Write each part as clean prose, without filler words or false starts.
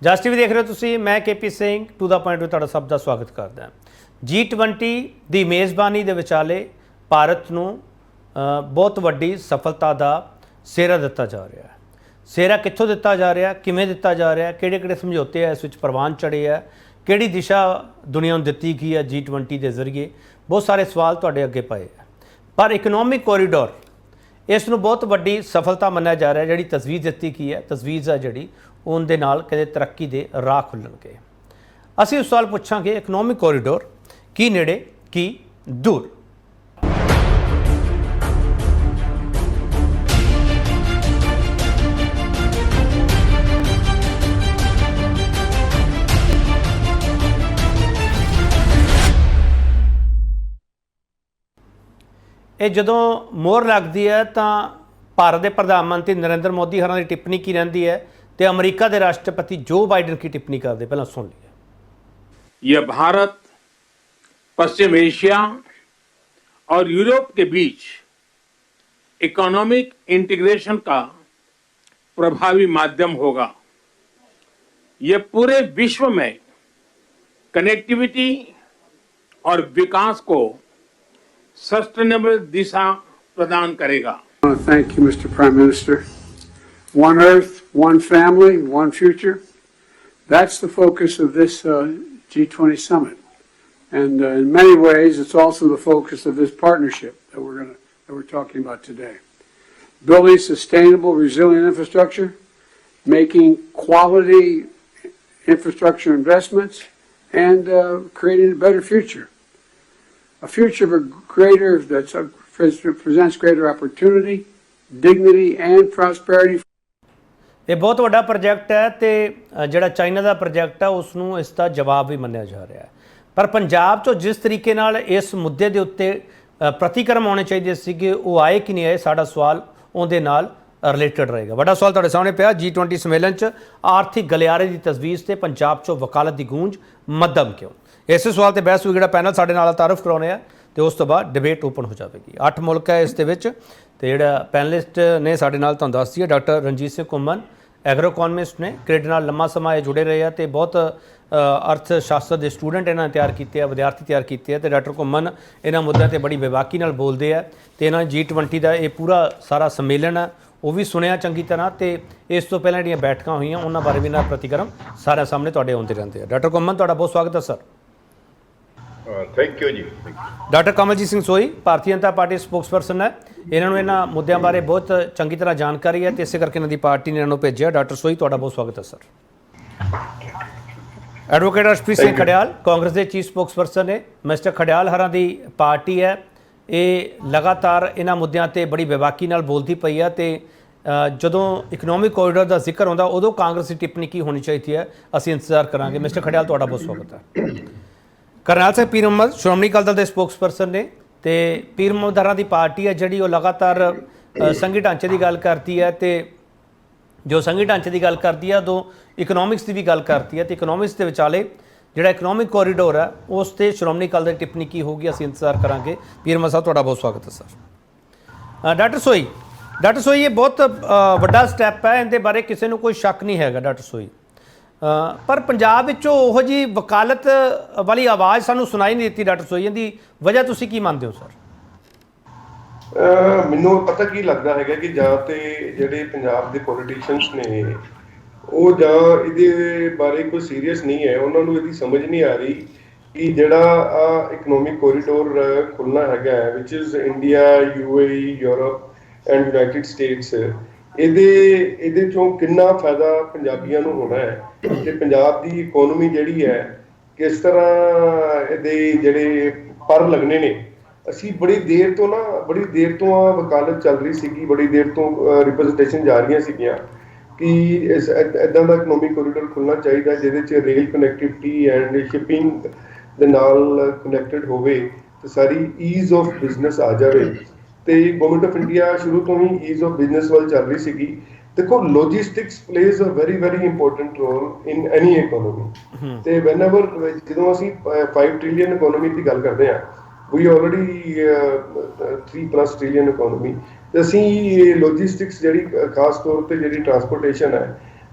ਜਸ TV ਦੇਖ ਰਹੇ ਹੋ ਤੁਸੀਂ। मैं KP Singh to the point ਤੁਹਾਡਾ ਸਭ ਦਾ ਸਵਾਗਤ ਕਰਦਾ। G20 ਦੀ ਮੇਜ਼ਬਾਨੀ ਦੇ ਵਿਚਾਲੇ ਭਾਰਤ ਨੂੰ ਬਹੁਤ ਵੱਡੀ ਸਫਲਤਾ ਦਾ ਸਿਹਰਾ ਦਿੱਤਾ ਜਾ ਰਿਹਾ ਹੈ। ਸਿਹਰਾ ਕਿੱਥੋਂ ਦਿੱਤਾ ਜਾ ਰਿਹਾ, ਕਿਵੇਂ ਦਿੱਤਾ ਜਾ ਰਿਹਾ, ਕਿਹੜੇ ਸਮਝੌਤੇ ਆ ਇਸ ਵਿੱਚ ਪ੍ਰਵਾਨ ਚੜੇ ਆ, ਕਿਹੜੀ ਦਿਸ਼ਾ ਦੁਨੀਆ ਨੂੰ ਦਿੱਤੀ ਗਈ ਹੈ G20 ਦੇ ਜ਼ਰੀਏ, ਬਹੁਤ ਸਾਰੇ ਸਵਾਲ ਤੁਹਾਡੇ ਅੱਗੇ ਪਏ ਆ। ਪਰ ਇਕਨੋਮਿਕ ਕੋਰੀਡੋਰ ਇਸ ਨੂੰ ਬਹੁਤ ਵੱਡੀ ਸਫਲਤਾ ਮੰਨਿਆ ਜਾ ਰਿਹਾ। ਜਿਹੜੀ ਤਜਵੀਜ਼ ਦਿੱਤੀ ਗਈ ਹੈ, ਤਜਵੀਜ਼ ਆ ਜਿਹੜੀ ਉਹਦੇ ਨਾਲ ਕਦੇ ਤਰੱਕੀ ਦੇ ਰਾਹ ਖੁੱਲ੍ਹਣਗੇ। ਅਸੀਂ ਉਸ ਸਵਾਲ ਪੁੱਛਾਂਗੇ, ਇਕਨੋਮਿਕ ਕੋਰੀਡੋਰ ਕੀ ਨੇੜੇ ਕੀ ਦੂਰ। ਇਹ ਜਦੋਂ ਮੋਹਰ ਲੱਗਦੀ ਹੈ ਤਾਂ ਭਾਰਤ ਦੇ ਪ੍ਰਧਾਨ ਮੰਤਰੀ नरेंद्र मोदी हरां की टिप्पणी की रहती है तो अमरीका के राष्ट्रपति जो बाइडन की टिप्पणी करते, पहला सुन लिया। यह भारत पश्चिम एशिया और यूरोप के बीच इकोनॉमिक इंटीग्रेशन का प्रभावी माध्यम होगा। यह पूरे विश्व में कनेक्टिविटी और विकास को सस्टेनेबल दिशा प्रदान करेगा। Thank you, Mr. Prime Minister. One Earth, one family, one future. That's the focus of this G20 summit, and in many ways, it's also the focus of this partnership that we're talking about today. Building sustainable, resilient infrastructure, making quality infrastructure investments, and creating a better future. A future of that presents greater opportunity, dignity, and prosperity. ਇਹ ਬਹੁਤ ਵੱਡਾ project ਹੈ ਤੇ ਜਿਹੜਾ China ਦਾ project ਹੈ ਉਸ ਨੂੰ ਇਸ ਦਾ ਜਵਾਬ ਵੀ ਮੰਨਿਆ ਜਾ ਰਿਹਾ ਹੈ। ਪਰ ਪੰਜਾਬ 'ਚੋਂ ਜਿਸ ਤਰੀਕੇ ਨਾਲ ਇਸ ਮੁੱਦੇ ਦੇ ਉੱਤੇ ਪ੍ਰਤੀਕਰਮ ਆਉਣੇ ਚਾਹੀਦੇ ਸੀਗੇ ਉਹ ਆਏ ਕਿ ਨਹੀਂ ਆਏ, ਸਾਡਾ ਸਵਾਲ ਉਹਦੇ ਨਾਲ ਰਿਲੇਟਡ ਰਹੇਗਾ। ਵੱਡਾ ਸਵਾਲ ਤੁਹਾਡੇ ਸਾਹਮਣੇ ਪਿਆ। G20 ਸੰਮੇਲਨ 'ਚ ਆਰਥਿਕ ਗਲਿਆਰੇ ਦੀ ਤਜਵੀਜ਼ ਤੇ ਪੰਜਾਬ 'ਚੋਂ ਵਕਾਲਤ ਦੀ ਗੂੰਜ ਮੱਧਮ ਕਿਉਂ? ਇਸੇ ਸਵਾਲ ਤੇ ਬਹਿਸ ਵੀ ਜਿਹੜਾ ਪੈਨਲ ਸਾਡੇ ਨਾਲ ਤਾਰਫ ਕਰਾਉਣੇ ਆ ਤੇ ਉਸ ਤੋਂ ਬਾਅਦ ਡਿਬੇਟ ਓਪਨ ਹੋ ਜਾਵੇਗੀ। 8 ਮੁਲਕ ਹੈ ਇਸ ਦੇ ਵਿੱਚ ਤੇ ਜਿਹੜਾ ਪੈਨਲਿਸਟ ਨੇ ਸਾਡੇ ਨਾਲ ਤੁਹਾਨੂੰ ਦੱਸ ਦਈਏ, ਡਾਕਟਰ ਰਣਜੀਤ ਸਿੰਘ ਘੁੰਮਣ ਐਗਰੋ ਇਕੋਨਮਿਸਟ ਨੇ, ਕ੍ਰਿਕਟ ਨਾਲ ਲੰਮਾ ਸਮਾਂ ਇਹ ਜੁੜੇ ਰਹੇ ਆ ਤੇ ਬਹੁਤ ਅਰਥ ਸ਼ਾਸਤਰ ਦੇ ਸਟੂਡੈਂਟ ਇਹਨਾਂ ਨੇ ਤਿਆਰ ਕੀਤੇ ਆ, ਵਿਦਿਆਰਥੀ ਤਿਆਰ ਕੀਤੇ ਆ ਤੇ ਡਾਕਟਰ ਘੁੰਮਣ ਇਹਨਾਂ ਮੁੱਦਿਆਂ ਤੇ ਬੜੀ ਬੇਬਾਕੀ ਨਾਲ ਬੋਲਦੇ ਆ ਤੇ ਇਹਨਾਂ G20 ਦਾ ਇਹ ਪੂਰਾ ਸਾਰਾ ਸੰਮੇਲਨ ਆ ਉਹ ਵੀ ਸੁਣਿਆ ਚੰਗੀ ਤਰ੍ਹਾਂ ਤੇ ਇਸ ਤੋਂ ਪਹਿਲਾਂ ਜਿਹੜੀਆਂ ਬੈਠਕਾਂ ਹੋਈਆਂ ਉਹਨਾਂ ਬਾਰੇ ਵੀ ਇਹਨਾਂ ਪ੍ਰਤੀਕਰਮ ਸਾਰਿਆਂ ਸਾਹਮਣੇ ਤੁਹਾਡੇ ਆਉਂਦੇ ਰਹਿੰਦੇ ਆ। ਡਾਕਟਰ ਘੁੰਮਣ ਤੁਹਾਡਾ ਬਹੁਤ ਸਵਾਗਤ ਹੈ ਸਰ। ਥੈਂਕ ਯੂ ਜੀ। ਡਾਕਟਰ ਕਮਲਜੀਤ ਸਿੰਘ ਸੋਈ ਭਾਰਤੀ ਜਨਤਾ ਪਾਰਟੀ ਸਪੋਕਸਪਰਸਨ ਹੈ। ਇਹਨਾਂ ਨੂੰ ਇਹਨਾਂ ਮੁੱਦਿਆਂ ਬਾਰੇ ਬਹੁਤ ਚੰਗੀ ਤਰ੍ਹਾਂ ਜਾਣਕਾਰੀ ਹੈ ਤੇ ਇਸੇ ਕਰਕੇ ਇਹਨਾਂ ਦੀ ਪਾਰਟੀ ਨੇ ਇਹਨਾਂ ਨੂੰ ਭੇਜਿਆ। ਡਾਕਟਰ ਸੋਈ ਤੁਹਾਡਾ ਬਹੁਤ ਸਵਾਗਤ ਹੈ ਸਰ। ਐਡਵੋਕੇਟ ਅਰਸ਼ਪ੍ਰੀਤ ਸਿੰਘ ਖੜਿਆਲ ਕਾਂਗਰਸ ਦੇ ਚੀਫ ਸਪੋਕਸਪਰਸਨ ਨੇ। ਮਿਸਟਰ ਖੜਿਆਲ ਹਰਾਂ ਦੀ ਪਾਰਟੀ ਹੈ, ਇਹ ਲਗਾਤਾਰ ਇਹਨਾਂ ਮੁੱਦਿਆਂ ਤੇ ਬੜੀ ਬੇਬਾਕੀ ਨਾਲ ਬੋਲਦੀ ਪਈ ਹੈ ਤੇ ਜਦੋਂ ਇਕਨੋਮਿਕ ਕੋਰੀਡੋਰ ਦਾ ਜ਼ਿਕਰ ਹੁੰਦਾ ਉਦੋਂ ਕਾਂਗਰਸ ਦੀ ਟਿੱਪਣੀ ਕੀ ਹੋਣੀ ਚਾਹੀਦੀ ਹੈ, ਅਸੀਂ ਇੰਤਜ਼ਾਰ ਕਰਾਂਗੇ। ਮਿਸਟਰ ਖੜਿਆਲ ਤੁਹਾਡਾ ਬਹੁਤ ਸਵਾਗਤ ਹੈ। ਕਰਨੈਲ ਸਿੰਘ ਪੀਰ ਮੁਹੰਮਦ ਸ਼੍ਰੋਮਣੀ ਅਕਾਲੀ ਦਲ ਦੇ ਸਪੋਕਸਪਰਸਨ ਨੇ ਤੇ ਪੀਰ ਮੁਹੰਮਦ ਹਰਾਂ ਦੀ ਪਾਰਟੀ ਹੈ ਜਿਹੜੀ ਉਹ ਲਗਾਤਾਰ ਸੰਘੀ ਢਾਂਚੇ ਦੀ ਗੱਲ ਕਰਦੀ ਹੈ ਤੇ ਜੋ ਸੰਘੀ ਢਾਂਚੇ ਦੀ ਗੱਲ ਕਰਦੀ ਹੈ ਉਦੋਂ ਇਕਨੋਮਿਕਸ ਦੀ ਵੀ ਗੱਲ ਕਰਦੀ ਹੈ ਤੇ ਇਕਨੋਮਿਕਸ ਦੇ ਵਿਚਾਲੇ ਜਿਹੜਾ ਇਕਨੋਮਿਕ ਕੋਰੀਡੋਰ ਹੈ ਉਸ 'ਤੇ ਸ਼੍ਰੋਮਣੀ ਅਕਾਲੀ ਦਲ ਦੀ ਟਿੱਪਣੀ ਕੀ ਹੋਊਗੀ, ਅਸੀਂ ਇੰਤਜ਼ਾਰ ਕਰਾਂਗੇ। ਪੀਰ ਮੁਹੰਮਦ ਸਾਹਿਬ ਤੁਹਾਡਾ ਬਹੁਤ ਸਵਾਗਤ ਹੈ ਸਰ। ਡਾਕਟਰ ਸੋਈ ਇਹ ਬਹੁਤ ਵੱਡਾ ਸਟੈਪ ਹੈ, ਇਹਦੇ ਬਾਰੇ ਕਿਸੇ ਨੂੰ ਕੋਈ ਸ਼ੱਕ ਨਹੀਂ ਹੈਗਾ ਡਾਕਟਰ ਸੋਈ, ਪਰ ਪੰਜਾਬ ਵਿੱਚੋਂ ਉਹੋ ਜਿਹੀ ਵਕਾਲਤ ਵਾਲੀ ਆਵਾਜ਼ ਸਾਨੂੰ ਸੁਣਾਈ ਨਹੀਂ ਦਿੱਤੀ। ਡਾਕਟਰ ਸੋਈ ਇਹਦੀ ਵਜ੍ਹਾ ਤੁਸੀਂ ਕੀ ਮੰਨਦੇ ਹੋ ਸਰ? ਮੈਨੂੰ ਪਤਾ ਕੀ ਲੱਗਦਾ ਹੈਗਾ ਕਿ ਜਾਂ ਤੇ ਜਿਹੜੇ ਪੰਜਾਬ ਦੇ ਪੋਲੀਟੀਸ਼ੀਅਨਸ ਨੇ ਉਹ ਜਾਂ ਇਹਦੇ ਬਾਰੇ ਕੋਈ ਸੀਰੀਅਸ ਨਹੀਂ ਹੈ, ਉਹਨਾਂ ਨੂੰ ਇਹਦੀ ਸਮਝ ਨਹੀਂ ਆ ਰਹੀ ਕਿ ਜਿਹੜਾ ਇਕਨੋਮਿਕ ਕੋਰੀਡੋਰ ਖੁੱਲ੍ਹਣਾ ਹੈਗਾ ਵਿਚ is India, UAE, Europe and United States, ਇਹਦੇ ਚੋਂ ਕਿੰਨਾ ਫਾਇਦਾ ਪੰਜਾਬੀਆਂ ਨੂੰ ਹੋਣਾ ਹੈ ਤੇ ਪੰਜਾਬ ਦੀ ਇਕੋਨਮੀ ਜਿਹੜੀ ਹੈ ਕਿਸ ਤਰ੍ਹਾਂ ਇਹਦੇ ਜਿਹੜੇ ਪਰ ਲੱਗਣੇ ਨੇ। ਅਸੀਂ ਬੜੀ ਦੇਰ ਤੋਂ ਵਕਾਲਤ ਚੱਲ ਰਹੀ ਸੀਗੀ, ਬੜੀ ਦੇਰ ਤੋਂ ਰਿਪਰੈਜ਼ੈਂਟੇਸ਼ਨ ਜਾ ਰਹੀਆਂ ਸੀਗੀਆਂ ਕਿ ਇੱਦਾਂ ਦਾ ਇਕਨੋਮਿਕ ਕੋਰੀਡੋਰ ਖੁੱਲ੍ਹਣਾ ਚਾਹੀਦਾ ਜਿਹਦੇ 'ਚ ਰੇਲ ਕਨੈਕਟੀਵਿਟੀ ਐਂਡ ਸ਼ਿਪਿੰਗ ਦੇ ਨਾਲ ਕਨੈਕਟਡ ਹੋਵੇ ਤੇ ਸਾਰੀ ਈਜ਼ ਆਫ ਬਿਜ਼ਨਸ ਆ ਜਾਵੇ। ਤੇ ਗਵਰਨਮੈਂਟ ਆਫ ਇੰਡੀਆ ਸ਼ੁਰੂ ਤੋਂ ਹੀ ਈਜ਼ ਆਫ ਬਿਜ਼ਨਸ ਵੱਲ ਚੱਲ ਰਹੀ ਸੀਗੀ। ਦੇਖੋ, logistics plays a very important role in any economy ਤੇ ਵੈਨਐਵਰ ਜਦੋਂ ਅਸੀਂ 5 ਟ੍ਰਿਲੀਅਨ ਇਕੋਨੋਮੀ ਦੀ ਗੱਲ ਕਰਦੇ ਹਾਂ, ਵੀ ਆਲਰੇਡੀ 3+ ਟ੍ਰਿਲੀਅਨ ਇਕੋਨੋਮੀ ਤੇ ਅਸੀਂ ਲੌਜਿਸਟਿਕਸ ਜਿਹੜੀ ਖਾਸ ਤੌਰ ਤੇ ਜਿਹੜੀ ਟਰਾਂਸਪੋਰਟੇਸ਼ਨ ਹੈ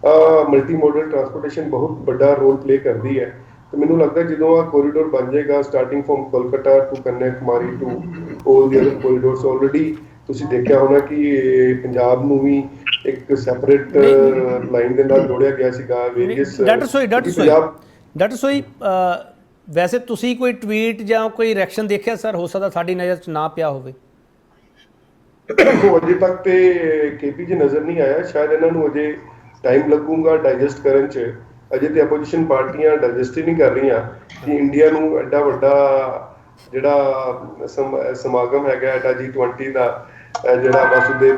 ਮਲਟੀ ਮੋਡਲ ਟਰਾਂਸਪੋਰਟੇਸ਼ਨ ਬਹੁਤ ਵੱਡਾ ਰੋਲ ਪਲੇ ਕਰਦੀ ਹੈ। ਤੇ ਮੈਨੂੰ ਲੱਗਦਾ ਜਦੋਂ ਆ ਕੋਰੀਡੋਰ ਬਣ ਜਾਏਗਾ starting from Kolkata to Kanyakumari to all the other corridors, already ਤੁਸੀਂ ਦੇਖਿਆ ਹੋਣਾ ਕਿ ਪੰਜਾਬ ਨੂੰ ਵੀ ਇੱਕ ਸੈਪਰੇਟ ਲਾਈਨ ਦੇ ਨਾਲ ਜੋੜਿਆ ਗਿਆ ਸੀਗਾ ਵੇਰੀਅਸ ਡਾਕਟਰ ਸੋਈ ਵੈਸੇ ਤੁਸੀਂ ਕੋਈ ਟਵੀਟ ਜਾਂ ਕੋਈ ਰਿਐਕਸ਼ਨ ਦੇਖਿਆ ਸਰ? ਹੋ ਸਕਦਾ ਸਾਡੀ ਨਜ਼ਰ 'ਚ ਨਾ ਪਿਆ ਹੋਵੇ। ਅਜੇ ਤੱਕ ਤੇ ਕੇਪੀ 'ਚ ਨਜ਼ਰ ਨਹੀਂ ਆਇਆ, ਸ਼ਾਇਦ ਇਹਨਾਂ ਨੂੰ ਅਜੇ ਟਾਈਮ ਲੱਗੂਗਾ ਡਾਈਜੈਸਟ ਕਰਨ 'ਚ। ਅਜੇ ਤੇ ਆਪੋਜੀਸ਼ਨ ਪਾਰਟੀਆਂ ਡਾਈਜੈਸਟ ਹੀ ਨਹੀਂ ਕਰ ਰਹੀਆਂ ਕਿ ਇੰਡੀਆ ਨੂੰ ਐਡਾ ਵੱਡਾ ਜਿਹੜਾ ਸਮਾਗਮ ਹੈਗਾ ਐਡਾ G20 ਦਾ ਜਿਹੜਾ ਵਾਸੂਦੇਵ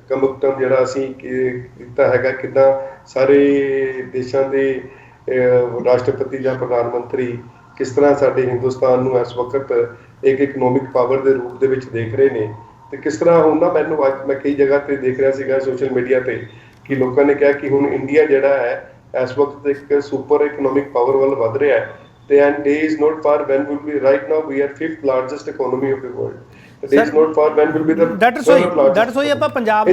ਕਮੁਕਤਮ ਜਿਹੜਾ ਅਸੀਂ ਕੀਤਾ ਹੈਗਾ, ਕਿੱਦਾਂ ਸਾਰੇ ਦੇਸ਼ਾਂ ਦੇ ਰਾਸ਼ਟਰਪਤੀ ਜਾਂ ਪ੍ਰਧਾਨ ਮੰਤਰੀ ਕਿਸ ਤਰ੍ਹਾਂ ਸਾਡੇ ਹਿੰਦੁਸਤਾਨ ਨੂੰ ਇਸ ਵਕਤ ਇੱਕ ਇਕਨੋਮਿਕ ਪਾਵਰ ਦੇ ਰੂਪ ਦੇ ਵਿੱਚ ਦੇਖ ਰਹੇ ਨੇ। ਤੇ ਕਿਸ ਤਰ੍ਹਾਂ ਹੁਣ ਨਾ ਮੈਨੂੰ ਅੱਜ ਮੈਂ ਕਈ ਜਗ੍ਹਾ ਤੇ ਦੇਖ ਰਿਹਾ ਸੀਗਾ ਸੋਸ਼ਲ ਮੀਡੀਆ ਤੇ ਕਿ ਲੋਕਾਂ ਨੇ ਕਿਹਾ ਕਿ ਹੁਣ ਇੰਡੀਆ ਜਿਹੜਾ ਹੈ ਇਸ ਵਕਤ ਇੱਕ ਸੁਪਰ ਇਕਨੋਮਿਕ ਪਾਵਰ ਵੱਲ ਵੱਧ ਰਿਹਾ ਹੈ। ਤੇ and day is not far when will be right now we are 5th largest economy of the world. Day is not far when will be the doctor ਸੋਈ ਆਪਾਂ ਪੰਜਾਬ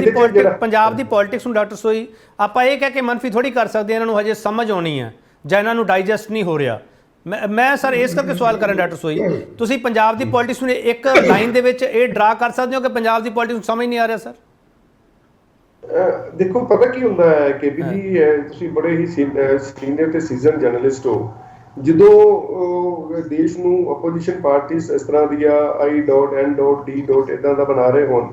ਦੀ ਪੋਲਿਟਿਕਸ ਨੂੰ doctor ਸੋਈ ਆਪਾਂ ਇਹ ਕਹਿ ਕੇ ਮੰਨਫੀ ਥੋੜੀ ਕਰ ਸਕਦੇ ਇਹਨਾਂ ਨੂੰ ਹਜੇ ਸਮਝ ਆਉਣੀ ਹੈ ਜਾਂ ਇਹਨਾਂ ਨੂੰ ਡਾਈਜੈਸਟ ਨਹੀਂ ਹੋ ਰਿਹਾ। ਮੈਂ ਸਰ ਇਸ ਕਰਕੇ ਸਵਾਲ ਕਰਾਂ ਡਾਕਟਰ ਸੋਈ, ਤੁਸੀਂ ਪੰਜਾਬ ਦੀ ਪੋਲਿਟਿਕਸ ਨੂੰ ਇੱਕ ਲਾਈਨ ਦੇ ਵਿੱਚ ਇਹ ਡਰਾ ਕਰ ਸਕਦੇ ਹੋ ਕਿ ਪੰਜਾਬ ਦੀ ਪੋਲਿਟਿਕਸ ਨੂੰ ਸਮਝ ਨਹੀਂ ਆ ਰਿਹਾ ਸਰ? ਦੇਖੋ ਪਤਾ ਕੀ ਹੁੰਦਾ ਹੈ ਕੇਪੀ ਜੀ, ਤੁਸੀਂ ਬੜੇ ਹੀ ਸੀਨੀਅਰ ਤੇ ਸੀਜ਼ਨ ਜਰਨਲਿਸਟ ਹੋ। ਜਦੋਂ ਦੇਸ਼ ਨੂੰ ਆਪੋਜੀਸ਼ਨ ਪਾਰਟੀਆਂ ਇਸ ਤਰ੍ਹਾਂ ਦੀਆਂ I.N.D. ਇਦਾਂ ਦਾ ਬਣਾ ਰਹੇ ਹੋਣ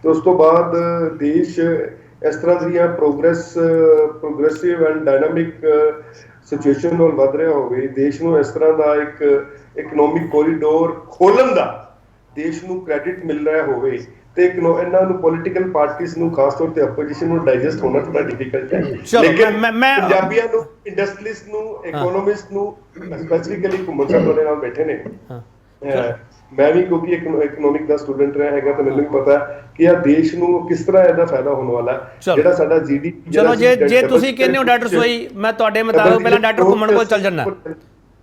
ਤੇ ਉਸ ਤੋਂ ਬਾਅਦ ਦੇਸ਼ ਇਸ ਤਰ੍ਹਾਂ ਦੀਆਂ ਪ੍ਰੋਗਰੈਸਿਵ ਐਂਡ ਡਾਇਨਾਮਿਕ ਸਿਚੁਏਸ਼ਨ ਨਾਲ ਵੱਧ ਰਿਹਾ ਹੋਵੇ, ਦੇਸ਼ ਨੂੰ ਇਸ ਤਰ੍ਹਾਂ ਦਾ ਇੱਕ ਇਕਨੋਮਿਕ ਕੋਰੀਡੋਰ ਖੋਲਣ ਦਾ ਦੇਸ਼ ਨੂੰ ਕ੍ਰੈਡਿਟ ਮਿਲ ਰਿਹਾ ਹੋਵੇ ਤੇ ਇਹਨਾਂ ਨੂੰ ਪੋਲੀਟੀਕਲ ਪਾਰਟੀਆਂ ਨੂੰ ਖਾਸ ਤੌਰ ਤੇ ਆਪੋਜੀਸ਼ਨ ਨੂੰ ਡਾਈਜੈਸਟ ਹੋਣਾ ਥੋੜਾ ਡਿਫਿਕਲਟ ਹੈ। ਲੇਕਿਨ ਪੰਜਾਬੀਆਂ ਨੂੰ, ਇੰਡਸਟਰੀਅਲਿਸਟ ਨੂੰ, ਇਕਨੋਮਿਸਟ ਨੂੰ ਸਪੈਸੀਫਿਕਲੀ ਘੁੰਮਣ ਸਾਹਿਬ ਨਾਲ ਬੈਠੇ ਨੇ। ਮੈਂ ਵੀ ਕਿਉਂਕਿ ਇਕਨੋਮਿਕ ਦਾ ਸਟੂਡੈਂਟ ਰਿਹਾ ਹੈਗਾ ਤਾਂ ਮੈਨੂੰ ਵੀ ਪਤਾ ਕਿ ਇਹ ਦੇਸ਼ ਨੂੰ ਕਿਸ ਤਰ੍ਹਾਂ ਇਹਦਾ ਫਾਇਦਾ ਹੋਣ ਵਾਲਾ ਹੈ। ਜਿਹੜਾ ਸਾਡਾ GDP, ਚਲੋ ਜੇ ਤੁਸੀਂ ਕਹਿੰਦੇ ਹੋ ਡਾਕਟਰ ਸੋਈ, ਮੈਂ ਤੁਹਾਡੇ ਮੁਤਾਬਕ ਪਹਿਲਾਂ ਡਾਕਟਰ ਘੁੰਮਣ ਕੋਲ ਚੱਲ ਜਾਣਾ।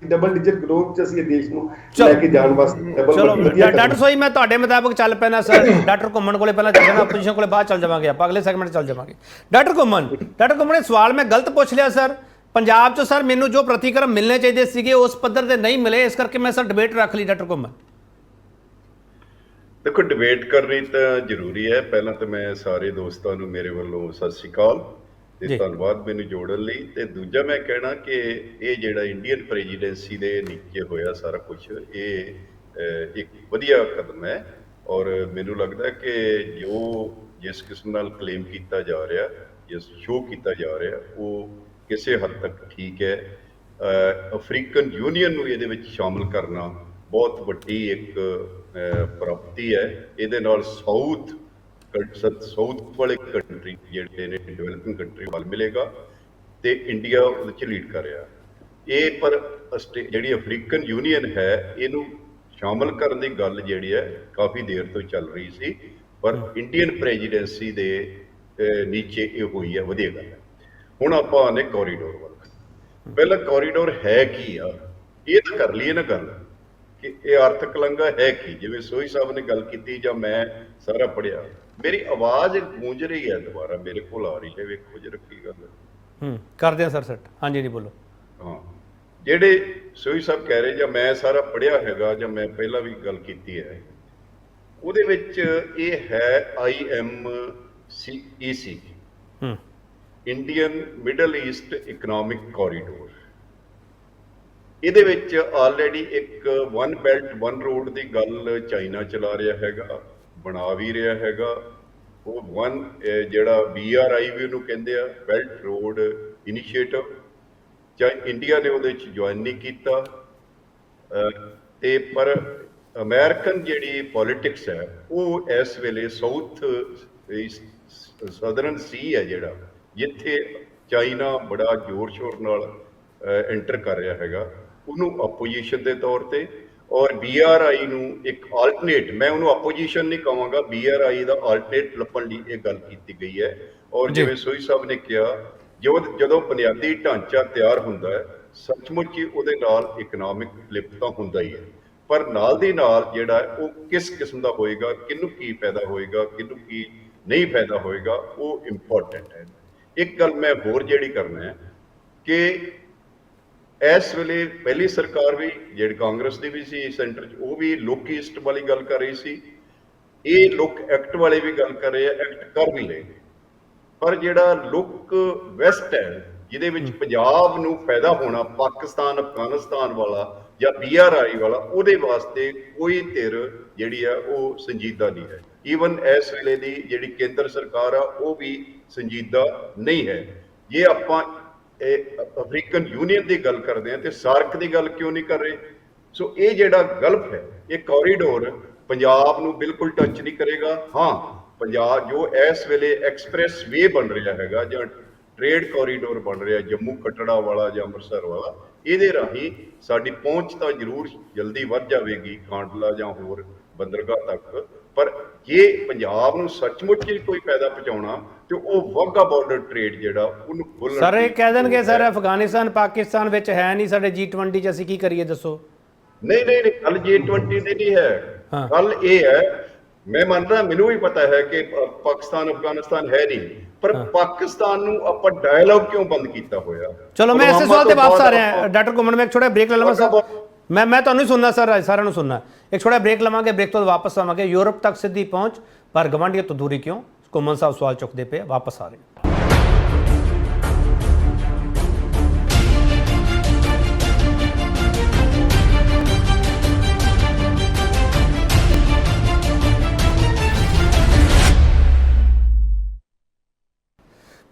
ਡਬਲ ਡਿਜਿਟ ਗਰੋਥ ਚ ਅਸੀਂ ਇਹ ਦੇਸ਼ ਨੂੰ ਲੈ ਕੇ ਜਾਣ ਵਾਸਤੇ ਚਲੋ ਡਾਕਟਰ ਸੋਈ ਮੈਂ ਤੁਹਾਡੇ ਮੁਤਾਬਕ ਚੱਲ ਪੈਣਾ ਸਰ। ਡਾਕਟਰ ਘੁੰਮਣ ਕੋਲੇ ਪਹਿਲਾਂ ਚੱਲ ਜਾਣਾ, ਆਪੋਜੀਸ਼ਨ ਕੋਲੇ ਬਾਅਦ ਚੱਲ ਜਾਵਾਂਗੇ, ਆਪਾਂ ਅਗਲੇ ਸੈਗਮੈਂਟ ਚੱਲ ਜਾਵਾਂਗੇ। ਡਾਕਟਰ ਘੁੰਮਣ ਸਵਾਲ ਮੈਂ ਗਲਤ ਪੁੱਛ ਲਿਆ ਸਰ? ਪੰਜਾਬ 'ਚ ਸਰ ਮੈਨੂੰ ਜੋ ਪ੍ਰਤੀਕਰਮ ਮਿਲਣੇ ਚਾਹੀਦੇ ਸੀਗੇ ਉਸ ਪੱਧਰ ਤੇ ਨਹੀਂ ਮਿਲੇ, ਇਸ ਕਰਕੇ ਮੈਂ ਸਰ ਡਿਬੇਟ ਰੱਖ ਲਈ। ਡਾਕਟਰ ਘੁੰਮਣ ਦੇਖੋ, ਡਿਬੇਟ ਕਰਨੀ ਤਾਂ ਜ਼ਰੂਰੀ ਹੈ। ਪਹਿਲਾਂ ਤਾਂ ਮੈਂ ਸਾਰੇ ਦੋਸਤਾਂ ਨੂੰ ਮੇਰੇ ਵੱਲੋਂ ਸਤਿ ਸ਼੍ਰੀ ਅਕਾਲ ਤੇ ਧੰਨਵਾਦ ਮੈਨੂੰ ਜੋੜਨ ਲਈ। ਤੇ ਦੂਜਾ ਮੈਂ ਕਹਿਣਾ ਕਿ ਇਹ ਜਿਹੜਾ ਇੰਡੀਅਨ ਪ੍ਰੈਜ਼ੀਡੈਂਸੀ ਦੇ ਨੀਚੇ ਹੋਇਆ ਸਾਰਾ ਕੁਝ, ਇਹ ਇੱਕ ਵਧੀਆ ਕਦਮ ਹੈ। ਔਰ ਮੈਨੂੰ ਲੱਗਦਾ ਕਿ ਜਿਸ ਕਿਸਮ ਨਾਲ ਕਲੇਮ ਕੀਤਾ ਜਾ ਰਿਹਾ, ਜਿਸ ਸ਼ੋਅ ਕੀਤਾ ਜਾ ਰਿਹਾ, ਉਹ ਕਿਸੇ ਹੱਦ ਤੱਕ ਠੀਕ ਹੈ। ਅਫਰੀਕਨ ਯੂਨੀਅਨ ਨੂੰ ਇਹਦੇ ਵਿੱਚ ਸ਼ਾਮਲ ਕਰਨਾ ਬਹੁਤ ਵੱਡੀ ਇੱਕ ਪ੍ਰਾਪਤੀ ਹੈ। ਇਹਦੇ ਨਾਲ ਸਾਊਥ ਵਾਲੇ ਕੰਟਰੀ ਜਿਹੜੇ ਨੇ ਡਿਵੈਲਪਿੰਗ ਕੰਟਰੀ ਵੱਲ ਮਿਲੇਗਾ ਤੇ ਇੰਡੀਆ ਉਹਦੇ 'ਚ ਲੀਡ ਕਰ ਰਿਹਾ। ਇਹ ਪਰ ਜਿਹੜੀ ਅਫਰੀਕਨ ਯੂਨੀਅਨ ਹੈ ਇਹਨੂੰ ਸ਼ਾਮਲ ਕਰਨ ਦੀ ਗੱਲ ਜਿਹੜੀ ਹੈ ਕਾਫੀ ਦੇਰ ਤੋਂ ਚੱਲ ਰਹੀ ਸੀ, ਪਰ ਇੰਡੀਅਨ ਪ੍ਰੈਜ਼ੀਡੈਂਸੀ ਦੇ ਨੀਚੇ ਇਹ ਹੋਈ ਹੈ, ਵਧੀਆ ਗੱਲ ਹੈ। ਹੁਣ ਆਪਾਂ ਆਨੇ ਕੋਰੀਡੋਰ ਵੱਲ। ਪਹਿਲਾਂ ਕੋਰੀਡੋਰ ਹੈ ਕੀ ਆ, ਇਹ ਤਾਂ ਕਰ ਲਈਏ ਨਾ ਗੱਲ ਕਿ ਇਹ ਆਰਥਿਕ ਲੰਘਾ ਹੈ ਕੀ। ਜਿਵੇਂ ਸੋਈ ਸਾਹਿਬ ਨੇ ਗੱਲ ਕੀਤੀ ਜਾਂ ਮੈਂ ਸਾਰਾ ਪੜ੍ਹਿਆ, ਮੇਰੀ ਆਵਾਜ਼ ਗੂੰਜ ਰਹੀ ਹੈ, ਦੁਬਾਰਾ ਮੇਰੇ ਕੋਲ ਆ ਰਹੀ ਹੈ, ਵੇਖੋ ਜਰਾ ਕੀ ਗੱਲ ਕਰਦੇ ਆ ਸਰ ਸੈਟ। ਹਾਂਜੀ ਨਹੀਂ ਬੋਲੋ। ਹਾਂ, ਜਿਹੜੇ ਸੋਈ ਸਾਹਿਬ ਕਹਿ ਰਹੇ ਜਾਂ ਮੈਂ ਸਾਰਾ ਪੜ੍ਹਿਆ ਹੈਗਾ ਜਾਂ ਮੈਂ ਪਹਿਲਾਂ ਵੀ ਗੱਲ ਕੀਤੀ ਹੈ, ਉਹਦੇ ਵਿੱਚ ਇਹ ਹੈ IMEC, Indian middle East economic corridor. ਇਹਦੇ ਵਿੱਚ ਆਲਰੇਡੀ ਇੱਕ ਵਨ ਬੈਲਟ ਵਨ ਰੋਡ ਦੀ ਗੱਲ ਚਾਈਨਾ ਚਲਾ ਰਿਹਾ ਹੈਗਾ, ਬਣਾ ਵੀ ਰਿਹਾ ਹੈਗਾ। ਉਹ ਜਿਹੜਾ BRI ਨੂੰ ਕਹਿੰਦੇ ਆ, ਬੈਲਟ ਰੋਡ ਇਨੀਸ਼ੀਏਟਿਵ, ਚਾਹੇ ਇੰਡੀਆ ਨੇ ਉਹਦੇ 'ਚ ਜੁਆਇਨ ਨਹੀਂ ਕੀਤਾ ਤੇ ਪਰ ਅਮਰੀਕਨ ਜਿਹੜੀ ਪੋਲੀਟਿਕਸ ਹੈ ਉਹ ਇਸ ਵੇਲੇ ਸਦਰਨ ਸੀ ਹੈ ਜਿਹੜਾ, ਜਿੱਥੇ ਚਾਈਨਾ ਬੜਾ ਜ਼ੋਰ ਸ਼ੋਰ ਨਾਲ ਐਂਟਰ ਕਰ ਰਿਹਾ ਹੈਗਾ, ਉਹਨੂੰ ਆਪੋਜੀਸ਼ਨ ਦੇ ਤੌਰ ਤੇ। ਔਰ BRI ਨੂੰ ਇੱਕ ਆਲਟਰਨੇਟ, ਮੈਂ ਉਹਨੂੰ ਆਪੋਜੀਸ਼ਨ ਨਹੀਂ ਕਹਾਂਗਾ, BRI ਦਾ ਆਲਟਰਨੇਟ ਲੱਭਣ ਲਈ ਇਹ ਗੱਲ ਕੀਤੀ ਗਈ ਹੈ। ਔਰ ਜਿਵੇਂ ਸੋਈ ਸਾਹਿਬ ਨੇ ਕਿਹਾ, ਜਦੋਂ ਬੁਨਿਆਦੀ ਢਾਂਚਾ ਤਿਆਰ ਹੁੰਦਾ ਹੈ, ਸੱਚਮੁੱਚ ਹੀ ਉਹਦੇ ਨਾਲ ਇਕਨੋਮਿਕ ਫਲਿਪ ਤਾਂ ਹੁੰਦਾ ਹੀ ਹੈ, ਪਰ ਨਾਲ ਦੀ ਨਾਲ ਜਿਹੜਾ ਉਹ ਕਿਸ ਕਿਸਮ ਦਾ ਹੋਏਗਾ, ਕਿਹਨੂੰ ਕੀ ਫਾਇਦਾ ਹੋਏਗਾ, ਕਿਹਨੂੰ ਕੀ ਨਹੀਂ ਫਾਇਦਾ ਹੋਏਗਾ, ਉਹ ਇੰਪੋਰਟੈਂਟ ਹੈ। ਇੱਕ ਗੱਲ ਮੈਂ ਹੋਰ ਜਿਹੜੀ ਕਰਨਾ ਹੈ ਕਿ ਇਸ ਵੇਲੇ ਪਹਿਲੀ ਸਰਕਾਰ ਵੀ ਜਿਹੜੀ ਕਾਂਗਰਸ ਦੀ ਵੀ ਸੀ ਸੈਂਟਰ 'ਚ, ਉਹ ਵੀ ਲੁੱਕ ਈਸਟ ਵਾਲੀ ਗੱਲ ਕਰ ਰਹੀ ਸੀ, ਇਹ ਲੁੱਕ ਐਕਟ ਵਾਲੇ ਵੀ ਗੱਲ ਕਰ ਰਹੇ ਆ, ਐਕਟ ਕਰ ਵੀ ਲਏ, ਪਰ ਜਿਹੜਾ ਲੁੱਕ ਵੈਸਟ ਹੈ ਜਿਹਦੇ ਵਿੱਚ ਪੰਜਾਬ ਨੂੰ ਫਾਇਦਾ ਹੋਣਾ, ਪਾਕਿਸਤਾਨ ਅਫਗਾਨਿਸਤਾਨ ਵਾਲਾ ਜਾਂ BRI ਵਾਲਾ, ਉਹਦੇ ਵਾਸਤੇ ਕੋਈ ਧਿਰ ਜਿਹੜੀ ਆ ਉਹ ਸੰਜੀਦਾ ਨਹੀਂ ਹੈ। ਈਵਨ ਇਸ ਵੇਲੇ ਦੀ ਜਿਹੜੀ ਕੇਂਦਰ ਸਰਕਾਰ ਆ ਉਹ ਵੀ ਸੰਜੀਦਾ ਨਹੀਂ ਹੈ। ਜੇ ਆਪਾਂ ਅਫਰੀਕਨ ਯੂਨੀਅਨ ਦੀ ਗੱਲ ਕਰਦੇ ਹਾਂ ਤੇ ਸਾਰਕ ਦੀ ਗੱਲ ਕਿਉਂ ਨਹੀਂ ਕਰ ਰਹੇ? ਸੋ ਇਹ ਜਿਹੜਾ ਗਲਫ ਹੈ, ਇਹ ਕੋਰੀਡੋਰ ਪੰਜਾਬ ਨੂੰ ਬਿਲਕੁਲ ਟੱਚ ਨਹੀਂ ਕਰੇਗਾ। ਹਾਂ, ਪੰਜਾਬ ਜੋ ਇਸ ਵੇਲੇ ਐਕਸਪ੍ਰੈਸ ਵੇ ਬਣ ਰਿਹਾ ਹੈਗਾ ਜਾਂ ਟ੍ਰੇਡ ਕੋਰੀਡੋਰ ਬਣ ਰਿਹਾ ਜੰਮੂ ਕਟੜਾ ਵਾਲਾ ਜਾਂ ਅੰਮ੍ਰਿਤਸਰ ਵਾਲਾ, ਇਹਦੇ ਰਾਹੀਂ ਸਾਡੀ ਪਹੁੰਚ ਤਾਂ ਜ਼ਰੂਰ ਜਲਦੀ ਵੱਧ ਜਾਵੇਗੀ ਕਾਂਡਲਾ ਜਾਂ ਹੋਰ ਬੰਦਰਗਾਹ ਤੱਕ, ਪਰ ਜੇ ਪੰਜਾਬ ਨੂੰ ਸੱਚਮੁੱਚ ਹੀ ਕੋਈ ਫਾਇਦਾ ਪਹੁੰਚਾਉਣਾ ਤੇ ਉਹ ਵਾਘਾ ਬਾਰਡਰ ਟ੍ਰੇਡ ਜਿਹੜਾ ਉਹਨੂੰ ਖੋਲ੍ਹਣਾ। ਸਰ ਇਹ ਕਹਿ ਦੇਣਗੇ ਸਰ ਅਫਗਾਨਿਸਤਾਨ ਪਾਕਿਸਤਾਨ ਵਿੱਚ ਹੈ ਨਹੀਂ ਸਾਡੇ G20 'ਚ, ਅਸੀਂ ਕੀ ਕਰੀਏ ਦੱਸੋ? ਨਹੀਂ, ਗੱਲ G20 ਦੀ ਨਹੀਂ ਹੈ, ਗੱਲ ਇਹ ਹੈ, ਮੈਂ ਮੰਨਦਾ, ਮੈਨੂੰ ਵੀ ਪਤਾ ਹੈ ਕਿ ਪਾਕਿਸਤਾਨ ਅਫਗਾਨਿਸਤਾਨ ਹੈ ਨਹੀਂ, ਪਰ ਪਾਕਿਸਤਾਨ ਨੂੰ ਆਪਾਂ ਡਾਇਲੌਗ ਕਿਉਂ ਬੰਦ ਕੀਤਾ ਹੋਇਆ? ਚਲੋ ਮੈਂ ਇਸੇ ਸਵਾਲ ਤੇ ਵਾਪਸ ਆ ਰਿਹਾ ਡਾਕਟਰ ਘੁੰਮਣ, ਮੈਂ ਇੱਕ ਛੋਟਾ ਬ੍ਰੇਕ ਲੈ ਲਵਾਂ ਸਰ, ਮੈਂ ਤੁਹਾਨੂੰ ਹੀ ਸੁਣਨਾ ਸਰ, ਸਾਰਿਆਂ ਨੂੰ ਸੁਣਨਾ, ਇੱਕ ਛੋਟਾ ਬ੍ਰੇਕ ਲਵਾਂਗੇ, ਬ੍ਰੇਕ ਤੋਂ ਵਾਪਸ ਆਵਾਂਗੇ। ਯੂਰਪ ਤੱਕ ਸਿੱਧੀ ਪਹੁੰਚ ਪਰ ਗਵਾਂਢੀਆਂ ਤੋਂ ਦੂਰੀ ਕਿਉਂ? ਘੁੰਮਣ ਸਾਹਿਬ ਸਵਾਲ ਚੁੱਕਦੇ ਪਏ, ਵਾਪਸ ਆ ਰਹੇ।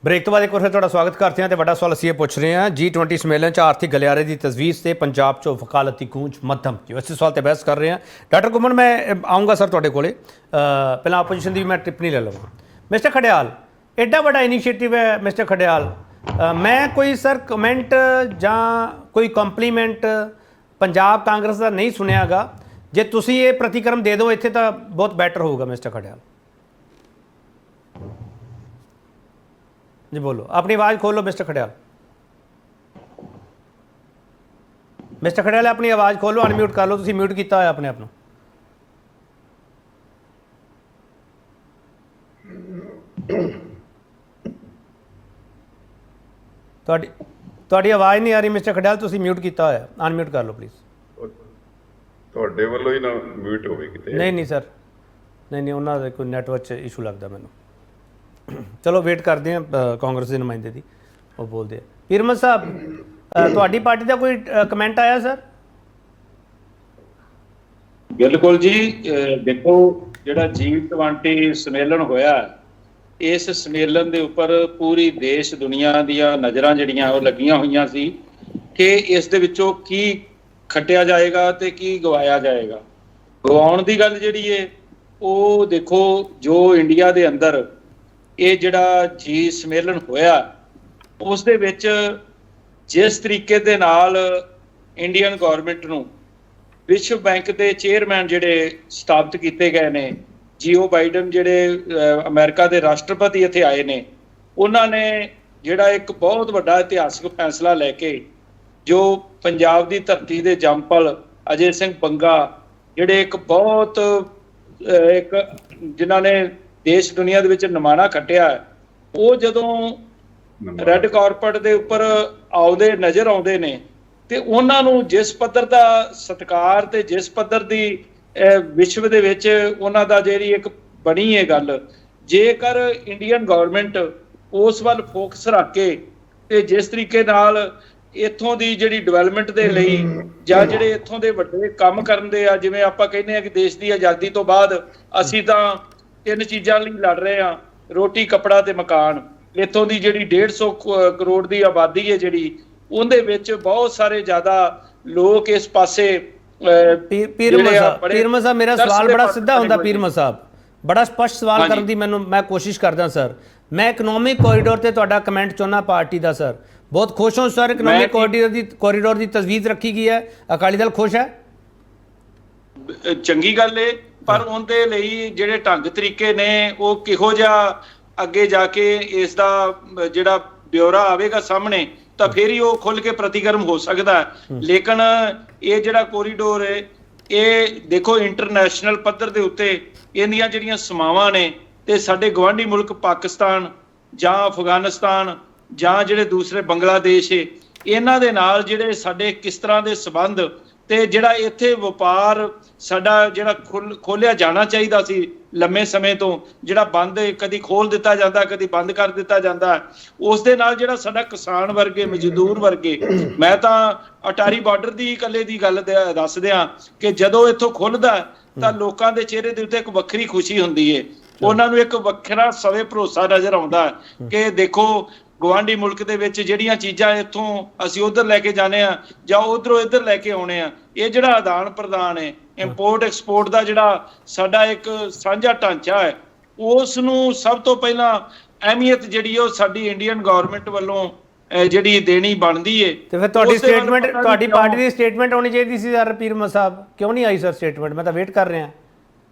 ਬ੍ਰੇਕ ਤੋਂ ਬਾਅਦ ਇੱਕ ਵਾਰ ਫਿਰ ਤੁਹਾਡਾ ਸਵਾਗਤ ਕਰਦੇ ਹਾਂ ਤੇ ਵੱਡਾ ਸਵਾਲ ਅਸੀਂ ਇਹ ਪੁੱਛ ਰਹੇ ਹਾਂ, G20 ਸੰਮੇਲਨ 'ਚ ਆਰਥਿਕ ਗਲਿਆਰੇ ਦੀ ਤਜਵੀਜ਼ ਤੇ ਪੰਜਾਬ 'ਚੋਂ ਵਕਾਲਤੀ ਗੂੰਜ ਮੱਧਮ, ਇਸੇ ਸਵਾਲ ਤੇ ਬਹਿਸ ਕਰ ਰਹੇ ਹਾਂ। ਡਾਕਟਰ ਘੁੰਮਣ, ਮੈਂ ਆਊਂਗਾ ਸਰ ਤੁਹਾਡੇ ਕੋਲੇ, ਪਹਿਲਾਂ ਆਪੋਜੀਸ਼ਨ ਦੀ ਵੀ ਮੈਂ ਟਿੱਪਣੀ ਲੈ ਲਵਾਂ। ਮਿਸਟਰ ਖੜਿਆਲ, ਐਡਾ ਵੱਡਾ ਇਨੀਸ਼ੀਏਟਿਵ ਹੈ ਮਿਸਟਰ ਖੜਿਆਲ, ਮੈਂ ਕੋਈ ਸਰ ਕਮੈਂਟ ਜਾਂ ਕੋਈ ਕੰਪਲੀਮੈਂਟ ਪੰਜਾਬ ਕਾਂਗਰਸ ਦਾ ਨਹੀਂ ਸੁਣਿਆਗਾ, ਜੇ ਤੁਸੀਂ ਇਹ ਪ੍ਰਤੀਕਰਮ ਦੇ ਦਿਓ ਇੱਥੇ ਤਾਂ ਬਹੁਤ ਬੈਟਰ ਹੋਊਗਾ। ਮਿਸਟਰ ਖੜਿਆਲ जी बोलो, अपनी आवाज़ खोलो मिस्टर खड़ियाल। मिस्टर खड़ियाल अपनी आवाज़ खोलो, अनम्यूट कर लो, तुसीं म्यूट किया होया अपने आप तुहाडी आवाज़ नहीं आ रही मिस्टर खड़ियाल, तुसीं म्यूट किया होया, अनम्यूट कर लो प्लीज़। ਤੁਹਾਡੇ ਵੱਲੋਂ ਹੀ ਨਾ ਮਿਊਟ ਹੋਵੇ ਕਿਤੇ? नहीं सर, नहीं ਉਹਨਾਂ ਦਾ ਕੋਈ ਨੈਟਵਰਕ ਇਸ਼ੂ ਲੱਗਦਾ ਮੈਨੂੰ। ਚਲੋ ਵੇਟ ਕਰਦੇ ਹਾਂ ਕਾਂਗਰਸ ਦੇ ਨੁਮਾਇੰਦੇ ਦੀ, ਉਹ ਬੋਲਦੇ ਆ। ਪੀਰਮਲ ਸਾਹਿਬ, ਤੁਹਾਡੀ ਪਾਰਟੀ ਦਾ ਕੋਈ ਕਮੈਂਟ ਆਇਆ ਸਰ? ਬਿਲਕੁਲ ਜੀ, ਦੇਖੋ ਜਿਹੜਾ G20 ਸੰਮੇਲਨ ਹੋਇਆ, ਇਸ ਸੰਮੇਲਨ ਦੇ ਉੱਪਰ ਪੂਰੀ ਦੇਸ਼ ਦੁਨੀਆ ਦੀਆਂ ਨਜ਼ਰਾਂ ਜਿਹੜੀਆਂ ਉਹ ਲੱਗੀਆਂ ਹੋਈਆਂ ਸੀ ਕਿ ਇਸ ਦੇ ਵਿੱਚੋਂ ਕੀ ਖੱਟਿਆ ਜਾਏਗਾ ਤੇ ਕੀ ਗਵਾਇਆ ਜਾਏਗਾ। ਗਵਾਉਣ ਦੀ ਗੱਲ ਜਿਹੜੀ ਹੈ ਉਹ ਦੇਖੋ, ਜੋ ਇੰਡੀਆ ਦੇ ਅੰਦਰ ਇਹ ਜਿਹੜਾ ਸੰਮੇਲਨ ਹੋਇਆ ਉਸ ਦੇ ਵਿੱਚ ਜਿਸ ਤਰੀਕੇ ਦੇ ਨਾਲ ਇੰਡੀਅਨ ਗਵਰਨਮੈਂਟ ਨੂੰ ਵਿਸ਼ਵ ਬੈਂਕ ਦੇ ਚੇਅਰਮੈਨ ਜਿਹੜੇ ਸਥਾਪਿਤ ਕੀਤੇ ਗਏ ਨੇ, ਜੀਓ ਬਾਈਡਨ ਜਿਹੜੇ ਅਮਰੀਕਾ ਦੇ ਰਾਸ਼ਟਰਪਤੀ ਇੱਥੇ ਆਏ ਨੇ, ਉਹਨਾਂ ਨੇ ਜਿਹੜਾ ਇੱਕ ਬਹੁਤ ਵੱਡਾ ਇਤਿਹਾਸਕ ਫੈਸਲਾ ਲੈ ਕੇ ਜੋ ਪੰਜਾਬ ਦੀ ਧਰਤੀ ਦੇ ਜੰਮਪਲ ਅਜੇ ਸਿੰਘ ਬੰਗਾ, ਜਿਹੜੇ ਇੱਕ ਬਹੁਤ ਜਿਨ੍ਹਾਂ ਨੇ ਦੇਸ਼ ਦੁਨੀਆ ਦੇ ਵਿੱਚ ਨਮਾਣਾ ਖੱਟਿਆ, ਉਹ ਜਦੋਂ ਰੈੱਡ ਕਾਰਪਟ ਦੇ ਉੱਪਰ ਨਜ਼ਰ ਆਉਂਦੇ ਨੇ ਤੇ ਉਹਨਾਂ ਨੂੰ ਜਿਸ ਪੱਧਰ ਦਾ ਸਤਿਕਾਰ ਤੇ ਜਿਸ ਪੱਧਰ ਦੀ ਵਿਸ਼ਵ ਦੇ ਵਿੱਚ ਉਹਨਾਂ ਦਾ ਜਿਹੜੀ ਇੱਕ ਬਣੀ ਹੈ ਗੱਲ, ਜੇਕਰ ਇੰਡੀਅਨ ਗਵਰਨਮੈਂਟ ਉਸ ਵੱਲ ਫੋਕਸ ਰੱਖ ਕੇ ਤੇ ਜਿਸ ਤਰੀਕੇ ਨਾਲ ਇੱਥੋਂ ਦੀ ਜਿਹੜੀ ਡਿਵੈਲਪਮੈਂਟ ਦੇ ਲਈ ਜਾਂ ਜਿਹੜੇ ਇੱਥੋਂ ਦੇ ਵੱਡੇ ਕੰਮ ਕਰਨ ਦੇ ਆ, ਜਿਵੇਂ ਆਪਾਂ ਕਹਿੰਦੇ ਆ ਕਿ ਦੇਸ਼ ਦੀ ਆਜ਼ਾਦੀ ਤੋਂ ਬਾਅਦ ਅਸੀਂ ਤਾਂ 3 ਚੀਜ਼ਾਂ ਲਈ ਲੜ ਰਹੇ ਆ, ਰੋਟੀ, ਕੱਪੜਾ ਤੇ ਮਕਾਨ। ਇੱਥੋਂ ਦੀ ਜਿਹੜੀ 150 ਕਰੋੜ ਦੀ ਆਬਾਦੀ ਹੈ ਜਿਹੜੀ, ਉਹਦੇ ਵਿੱਚ ਬਹੁਤ ਸਾਰੇ ਜ਼ਿਆਦਾ ਲੋਕ ਇਸ ਪਾਸੇ। ਪੀਰਮਲ ਸਾਹਿਬ, ਮੇਰਾ ਸਵਾਲ ਬੜਾ ਸਿੱਧਾ ਹੁੰਦਾ। ਪੀਰਮਲ ਸਾਹਿਬ, ਬੜਾ ਸਪਸ਼ਟ ਸਵਾਲ ਕਰਨ ਦੀ ਮੈਂ ਕੋਸ਼ਿਸ਼ ਕਰਦਾ ਸਰ। ਮੈਂ ਇਕਨੋਮਿਕ ਕੋਰੀਡੋਰ ਤੇ ਤੁਹਾਡਾ ਕਮੈਂਟ ਚਾਹੁੰਦਾ ਪਾਰਟੀ ਦਾ ਸਰ। ਬਹੁਤ ਖੁਸ਼ ਹਾਂ ਸਰ, ਇਕਨੋਮਿਕ ਕੋਰੀਡੋਰ ਦੀ ਤਜਵੀਜ਼ ਰੱਖੀ ਗਈ ਹੈ, ਅਕਾਲੀ ਦਲ ਖੁਸ਼ ਹੈ, ਚੰਗੀ ਗੱਲ ਹੈ, ਪਰ ਉਹਦੇ ਲਈ ਜਿਹੜੇ ਢੰਗ ਤਰੀਕੇ ਨੇ ਉਹ ਕਿਹੋ ਜਿਹਾ ਅੱਗੇ ਜਾ ਕੇ ਇਸ ਦਾ ਜਿਹੜਾ ਬਿਊਰਾ ਆਵੇਗਾ ਸਾਹਮਣੇ ਤਾਂ ਫਿਰ ਹੀ ਉਹ ਖੁੱਲ ਕੇ ਪ੍ਰਤੀਕਰਮ ਹੋ ਸਕਦਾ ਹੈ। ਲੇਕਿਨ ਇਹ ਜਿਹੜਾ ਕੋਰੀਡੋਰ ਹੈ, ਇਹ ਦੇਖੋ ਇੰਟਰਨੈਸ਼ਨਲ ਪੱਧਰ ਦੇ ਉੱਤੇ ਇਹਦੀਆਂ ਜਿਹੜੀਆਂ ਸਮਾਵਾਂ ਨੇ ਤੇ ਸਾਡੇ ਗਵਾਂਢੀ ਮੁਲਕ ਪਾਕਿਸਤਾਨ ਜਾਂ ਅਫਗਾਨਿਸਤਾਨ ਜਾਂ ਜਿਹੜੇ ਦੂਸਰੇ ਬੰਗਲਾਦੇਸ਼ ਹੈ, ਇਹਨਾਂ ਦੇ ਨਾਲ ਜਿਹੜੇ ਸਾਡੇ ਕਿਸ ਤਰ੍ਹਾਂ ਦੇ ਸੰਬੰਧ ਤੇ ਜਿਹੜਾ ਇੱਥੇ ਵਪਾਰ ਸਾਡਾ ਜਿਹੜਾ ਖੋਲਿਆ ਜਾਣਾ ਚਾਹੀਦਾ ਸੀ ਲੰਮੇ ਸਮੇਂ ਤੋਂ, ਜਿਹੜਾ ਬੰਦ ਕਦੀ ਖੋਲ ਦਿੱਤਾ ਜਾਂਦਾ ਕਦੀ ਬੰਦ ਕਰ ਦਿੱਤਾ ਜਾਂਦਾ, ਉਸ ਦੇ ਨਾਲ ਜਿਹੜਾ ਸਾਡਾ ਕਿਸਾਨ ਵਰਗੇ ਮਜ਼ਦੂਰ ਵਰਗੇ, ਮੈਂ ਤਾਂ ਅਟਾਰੀ ਬਾਰਡਰ ਦੀ ਇਕੱਲੇ ਦੀ ਗੱਲ ਦੱਸ ਦਿਆਂ ਕਿ ਜਦੋਂ ਇੱਥੋਂ ਖੁੱਲਦਾ ਤਾਂ ਲੋਕਾਂ ਦੇ ਚਿਹਰੇ ਦੇ ਉੱਤੇ ਇੱਕ ਵੱਖਰੀ ਖੁਸ਼ੀ ਹੁੰਦੀ ਹੈ, ਉਹਨਾਂ ਨੂੰ ਇੱਕ ਵੱਖਰਾ ਸਵੇ ਭਰੋਸਾ ਨਜ਼ਰ ਆਉਂਦਾ ਕਿ ਦੇਖੋ ਗਵਾਂਢੀ ਮੁਲਕ ਦੇ ਵਿੱਚ ਜਿਹੜੀਆਂ ਚੀਜ਼ਾਂ ਇੱਥੋਂ ਅਸੀਂ ਉਧਰ ਲੈ ਕੇ ਜਾਣੇ ਆ ਜਾਂ ਉਧਰੋਂ ਇੱਧਰ ਲੈ ਕੇ ਆਉਣੇ ਆ, ਇਹ ਜਿਹੜਾ ਆਦਾਨ ਪ੍ਰਦਾਨ ਹੈ, ਇੰਪੋਰਟ ਐਕਸਪੋਰਟ ਦਾ ਜਿਹੜਾ ਸਾਡਾ ਇੱਕ ਸਾਂਝਾ ਢਾਂਚਾ ਹੈ, ਉਸ ਨੂੰ ਸਭ ਤੋਂ ਪਹਿਲਾਂ ਅਹਿਮੀਅਤ ਜਿਹੜੀ ਉਹ ਸਾਡੀ ਇੰਡੀਅਨ ਗਵਰਨਮੈਂਟ ਵੱਲੋਂ ਜਿਹੜੀ ਦੇਣੀ ਬਣਦੀ ਹੈ। ਤੇ ਫਿਰ ਤੁਹਾਡੀ ਸਟੇਟਮੈਂਟ, ਤੁਹਾਡੀ ਪਾਰਟੀ ਦੀ ਸਟੇਟਮੈਂਟ ਆਉਣੀ ਚਾਹੀਦੀ ਸੀ ਸਰ ਪੀਰ ਅਹਿਮਦ ਸਾਹਿਬ, ਕਿਉਂ ਨਹੀਂ ਆਈ ਸਰ ਸਟੇਟਮੈਂਟ? ਮੈਂ ਤਾਂ ਵੇਟ ਕਰ ਰਿਹਾ।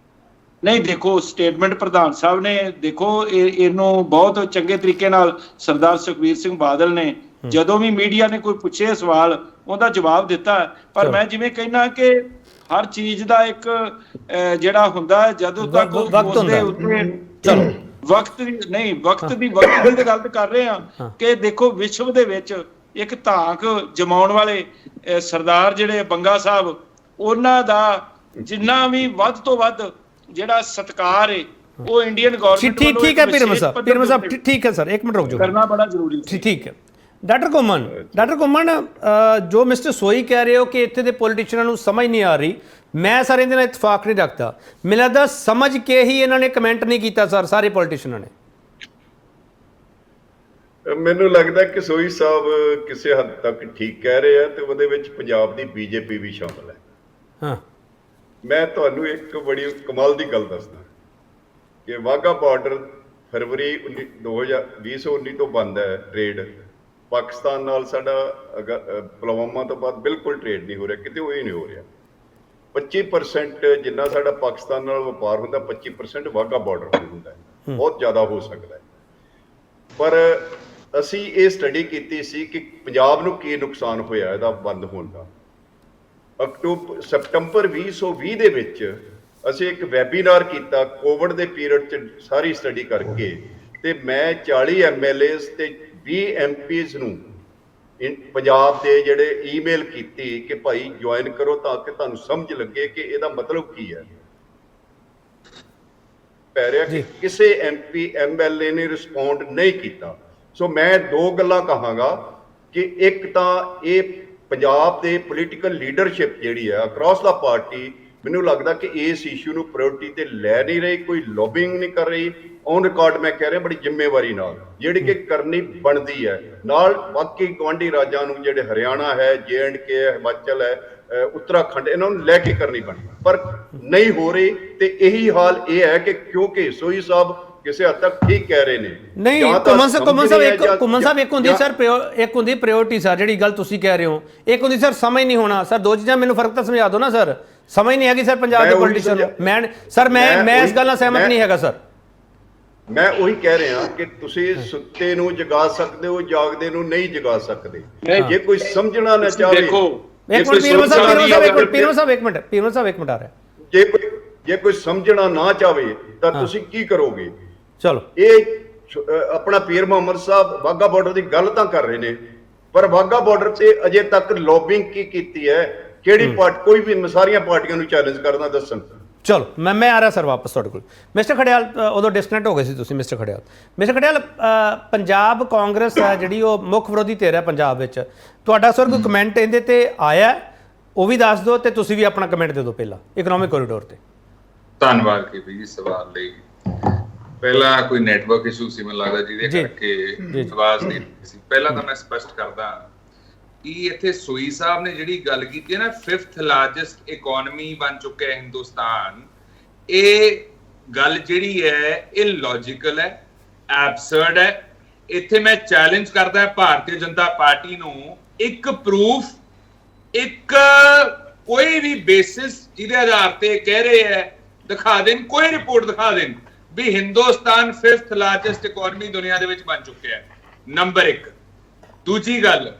ਨਹੀਂ ਦੇਖੋ, ਸਟੇਟਮੈਂਟ ਪ੍ਰਧਾਨ ਸਾਹਿਬ ਨੇ ਦੇਖੋ ਇਹਨੂੰ ਬਹੁਤ ਚੰਗੇ ਤਰੀਕੇ ਨਾਲ ਸਰਦਾਰ ਸੁਖਬੀਰ ਸਿੰਘ ਬਾਦਲ ਨੇ ਜਦੋਂ ਵੀ ਮੀਡੀਆ ਨੇ ਕੋਈ ਪੁੱਛੇ ਸਵਾਲ ਉਹਦਾ ਜਵਾਬ ਦਿੱਤਾ, ਪਰ ਮੈਂ ਜਿਵੇਂ ਕਹਿਣਾ ਕਿ ਹਰ ਚੀਜ਼ ਦਾ ਇੱਕ ਜਿਹੜਾ ਹੁੰਦਾ ਜਦੋਂ ਤੱਕ ਉਸਦੇ ਉੱਤੇ ਚਲੋ ਵਕਤ ਦੀ ਗੱਲ ਕਰ ਰਹੇ ਹਾਂ ਕਿ ਦੇਖੋ ਵਿਸ਼ਵ ਦੇ ਵਿੱਚ ਇੱਕ ਧਾਕ ਜਮਾਉਣ ਵਾਲੇ ਸਰਦਾਰ ਜਿਹੜੇ ਬੰਗਾ ਸਾਹਿਬ, ਉਹਨਾਂ ਦਾ ਜਿੰਨਾ ਵੀ ਵੱਧ ਤੋਂ ਵੱਧ ਜਿਹੜਾ ਸਤਿਕਾਰ ਹੈ ਉਹ ਇੰਡੀਅਨ ਗਵਰਨਮੈਂਟ ਵੱਲੋਂ ਠੀਕ ਹੈ ਪੀਰ ਅਹਿਮਦ ਸਾਹਿਬ ਠੀਕ ਹੈ ਸਰ, ਇੱਕ ਮਿੰਟ ਰੁਕ ਜਾਓ, ਕਰਨਾ ਬੜਾ ਜ਼ਰੂਰੀ ਹੈ। ਠੀਕ ਹੈ ਡਾਕਟਰ ਘੁੰਮਣ, ਜੋ ਮਿਸਟਰ ਸੋਈ ਕਹਿ ਰਹੇ ਹੋ ਕਿ ਇੱਥੇ ਦੇ ਪੋਲੀਟੀਸ਼ੀਅਨਾਂ ਨੂੰ ਸਮਝ ਨਹੀਂ ਆ ਰਹੀ, ਮੈਂ ਸਰ ਇਹਦੇ ਨਾਲ ਇਤਫਾਕ ਨਹੀਂ ਰੱਖਦਾ। ਮੈਨੂੰ ਲੱਗਦਾ ਸਮਝ ਕੇ ਹੀ ਇਹਨਾਂ ਨੇ ਕਮੈਂਟ ਨਹੀਂ ਕੀਤਾ ਸਰ, ਸਾਰੇ ਪੋਲੀਟੀਸ਼ੀਅਨਾਂ ਨੇ। ਮੈਨੂੰ ਲੱਗਦਾ ਕਿ ਸੋਈ ਸਾਹਿਬ ਕਿਸੇ ਹੱਦ ਤੱਕ ਠੀਕ ਕਹਿ ਰਹੇ ਆ ਤੇ ਉਹਦੇ ਵਿੱਚ ਪੰਜਾਬ ਦੀ ਬੀਜੇਪੀ ਵੀ ਸ਼ਾਮਲ ਹੈ। ਹਾਂ, ਮੈਂ ਤੁਹਾਨੂੰ ਇੱਕ ਬੜੀ ਕਮਾਲ ਦੀ ਗੱਲ ਦੱਸਦਾ ਕਿ ਵਾਘਾ ਬਾਰਡਰ ਫਰਵਰੀ 2019 ਤੋਂ ਬੰਦ ਹੈ ਟ੍ਰੇਡ ਪਾਕਿਸਤਾਨ ਨਾਲ। ਸਾਡਾ ਪੁਲਵਾਮਾ ਤੋਂ ਬਾਅਦ ਬਿਲਕੁਲ ਟ੍ਰੇਡ ਨਹੀਂ ਹੋ ਰਿਹਾ, ਕਿਤੇ ਉਹ ਹੀ ਨਹੀਂ ਹੋ ਰਿਹਾ। 25% ਜਿੰਨਾ ਸਾਡਾ ਪਾਕਿਸਤਾਨ ਨਾਲ ਵਪਾਰ ਹੁੰਦਾ 25% ਵਾਘਾ ਬਾਰਡਰ ਤੋਂ ਹੁੰਦਾ ਹੈ, ਬਹੁਤ ਜ਼ਿਆਦਾ ਹੋ ਸਕਦਾ ਹੈ। ਪਰ ਅਸੀਂ ਇਹ ਸਟੱਡੀ ਕੀਤੀ ਸੀ ਕਿ ਪੰਜਾਬ ਨੂੰ ਕੀ ਨੁਕਸਾਨ ਹੋਇਆ ਇਹਦਾ ਬੰਦ ਹੋਣ ਦਾ। ਸਤੰਬਰ 2020 ਦੇ ਵਿੱਚ ਅਸੀਂ ਇੱਕ ਵੈਬੀਨਾਰ ਕੀਤਾ ਕੋਵਿਡ ਦੇ ਪੀਰੀਅਡ 'ਚ ਸਾਰੀ ਸਟੱਡੀ ਕਰਕੇ, ਤੇ ਮੈਂ 40 MLAs ਤੇ 20 MPs ਨੂੰ ਪੰਜਾਬ ਦੇ ਜਿਹੜੇ ਈਮੇਲ ਕੀਤੀ ਕਿ ਭਾਈ ਜੁਆਇਨ ਕਰੋ ਤਾਂ ਕਿ ਤੁਹਾਨੂੰ ਸਮਝ ਲੱਗੇ ਕਿ ਇਹਦਾ ਮਤਲਬ ਕੀ ਹੈ। ਪੈ ਰਿਹਾ ਕਿ ਕਿਸੇ MP MLA ਨੇ ਰਿਸਪੌਂਡ ਨਹੀਂ ਕੀਤਾ। ਸੋ ਮੈਂ ਦੋ ਗੱਲਾਂ ਕਹਾਂਗਾ ਕਿ ਇੱਕ ਤਾਂ ਇਹ ਪੰਜਾਬ ਦੇ ਪੋਲੀਟੀਕਲ ਲੀਡਰਸ਼ਿਪ ਜਿਹੜੀ ਹੈ ਅਕ੍ਰੋਸ ਦਾ ਪਾਰਟੀ, ਮੈਨੂੰ ਲੱਗਦਾ ਕਿ ਇਸ ਇਸ਼ੂ ਨੂੰ ਪ੍ਰਾਇੋਰਟੀ ਤੇ ਲੈ ਨਹੀਂ ਰਹੀ, ਕੋਈ ਲੌਬਿੰਗ ਨਹੀਂ ਕਰ ਰਹੀ। ਔਨ ਰਿਕਾਰਡ ਮੈਂ ਕਹਿ ਰਿਹਾ ਬੜੀ ਜ਼ਿੰਮੇਵਾਰੀ ਨਾਲ ਜਿਹੜੀ ਕਿ ਕਰਨੀ ਬਣਦੀ ਹੈ। ਨਾਲ ਬਾਕੀ ਗੁਆਂਢੀ ਰਾਜਾਂ ਨੂੰ ਜਿਹੜੇ ਹਰਿਆਣਾ ਹੈ, JNK ਹੈ, ਹਿਮਾਚਲ ਹੈ, ਉੱਤਰਾਖੰਡ, ਇਹਨਾਂ ਨੂੰ ਲੈ ਕੇ ਕਰਨੀ ਬਣਦੀ, ਪਰ ਨਹੀਂ ਹੋ ਰਹੀ। ਤੇ ਇਹੀ ਹਾਲ ਇਹ ਹੈ ਕਿ ਕਿਉਂਕਿ ਸੋਈ ਸਾਹਿਬ ਕਿਸੇ ਹੱਦ ਤੱਕ ਠੀਕ ਕਹਿ ਰਹੇ ਨੇ। ਨਹੀਂ ਘੁੰਮਣ ਸਾਹਿਬ ਇੱਕ ਹੁੰਦੀ ਸਰ, ਇੱਕ ਹੁੰਦੀ ਪ੍ਰਾਇੋਰਟੀ ਸਰ, ਜਿਹੜੀ ਗੱਲ ਤੁਸੀਂ ਕਹਿ ਰਹੇ ਹੋ, ਇੱਕ ਹੁੰਦੀ ਸਰ ਸਮਝ ਨਹੀਂ ਹੋਣਾ। ਸਰ ਦੋ ਚੀਜ਼ਾਂ ਮੈਨੂੰ ਫਰਕ ਤਾਂ ਸਮਝਾ ਦਿਓ ਨਾ ਸਰ। ਸਮਝ ਨਹੀਂ ਹੈਗੀ ਸਰ ਪੰਜਾਬ ਦੇ ਪੋਲੀਟੀਸ਼ੀਅਨ ਨੂੰ। ਮੈਂ ਇਸ ਗੱਲ ਨਾਲ ਸਹਿਮਤ ਨਹੀਂ ਹੈਗਾ ਸਰ। ਮੈਂ ਉਹੀ ਕਹਿ ਰਿਹਾ ਕਿ ਤੁਸੀਂ ਸੁੱਤੇ ਨੂੰ ਜਗਾ ਸਕਦੇ ਹੋ, ਜਾਗਦੇ ਨੂੰ ਨਹੀਂ ਜਗਾ ਸਕਦੇ। ਜੇ ਕੋਈ ਸਮਝਣਾ ਨਾ ਚਾਹੇ, ਜੇ ਕੋਈ ਸਮਝਣਾ ਨਾ ਚਾਹੇ ਤਾਂ ਤੁਸੀਂ ਕੀ ਕਰੋਗੇ? ਚਲੋ, ਇਹ ਆਪਣਾ ਪੀਰ ਮੁਹੰਮਦ ਸਾਹਿਬ ਵਾਘਾ ਬਾਰਡਰ ਦੀ ਗੱਲ ਤਾਂ ਕਰ ਰਹੇ ਨੇ, ਪਰ ਵਾਘਾ ਬਾਰਡਰ ਤੇ ਅਜੇ ਤੱਕ ਲੌਬਿੰਗ ਕੀ ਕੀਤੀ ਹੈ? ਕਿਹੜੀ ਪਾਰਟੀ? ਕੋਈ ਵੀ ਸਾਰੀਆਂ ਪਾਰਟੀਆਂ ਨੂੰ ਚੈਲੰਜ ਕਰਨਾ ਦੱਸਣ। ਚਲੋ ਮੈਂ ਆ ਰਿਹਾ ਸਰ ਵਾਪਸ ਤੁਹਾਡੇ ਕੋਲ। ਮਿਸਟਰ ਖੜਿਆਲ, ਉਦੋਂ ਡਿਸਕਨੈਕਟ ਹੋ ਗਏ ਸੀ ਤੁਸੀਂ। ਮਿਸਟਰ ਖੜਿਆਲ, ਪੰਜਾਬ ਕਾਂਗਰਸ ਹੈ ਜਿਹੜੀ ਉਹ ਮੁੱਖ ਵਿਰੋਧੀ ਧਿਰ ਹੈ ਪੰਜਾਬ ਵਿੱਚ। ਤੁਹਾਡਾ ਸਰ ਕੋਈ ਕਮੈਂਟ ਇਹਦੇ ਤੇ ਆਇਆ ਉਹ ਵੀ ਦੱਸ ਦਿਓ, ਤੇ ਤੁਸੀਂ ਵੀ ਆਪਣਾ ਕਮੈਂਟ ਦੇ ਦਿਓ ਪਹਿਲਾਂ ਇਕਨੋਮਿਕ ਕੋਰੀਡੋਰ ਤੇ। ਧੰਨਵਾਦ ਕੀ ਜੀ ਸਵਾਲ ਲਈ। ਪਹਿਲਾਂ ਕੋਈ ਨੈਟਵਰਕ ਇਸ਼ੂ ਸੀ ਮੈਨੂੰ ਲੱਗਦਾ ਜਿਹਦੇ ਕਰਕੇ ਆਵਾਜ਼ ਨਹੀਂ ਸੀ। ਪਹਿਲਾਂ ਤਾਂ ਮੈਂ ਸਪਸ਼ਟ ਕਰਦਾ ਕਿ ਇੱਥੇ ਸੋਈ ਸਾਹਿਬ ਨੇ ਜਿਹੜੀ ਗੱਲ ਕੀਤੀ ਹੈ ਨਾ, 5th ਲਾਰਜੈਸਟ ਇਕਨੋਮੀ ਬਣ ਚੁੱਕਿਆ ਹੈ ਹਿੰਦੁਸਤਾਨ, ਇਹ ਗੱਲ ਜਿਹੜੀ ਹੈ ਇਹ ਲੌਜੀਕਲ ਹੈ, ਐਬਸਰਡ ਹੈ। ਇੱਥੇ ਮੈਂ ਚੈਲੰਜ ਕਰਦਾ ਭਾਰਤੀ ਜਨਤਾ ਪਾਰਟੀ ਨੂੰ ਇੱਕ ਪ੍ਰੂਫ, ਇੱਕ ਕੋਈ ਵੀ ਬੇਸਿਸ ਜਿਹਦੇ ਆਧਾਰ ਤੇ ਕਹਿ ਰਹੇ ਹੈ ਦਿਖਾ ਦੇਣ, ਕੋਈ ਰਿਪੋਰਟ ਦਿਖਾ ਦੇਣ ਵੀ ਹਿੰਦੁਸਤਾਨ 5th ਲਾਰਜੈਸਟ ਇਕਨੋਮੀ ਦੁਨੀਆ ਦੇ ਵਿੱਚ ਬਣ ਚੁੱਕਿਆ ਹੈ। ਨੰਬਰ 1। ਦੂਜੀ ਗੱਲ,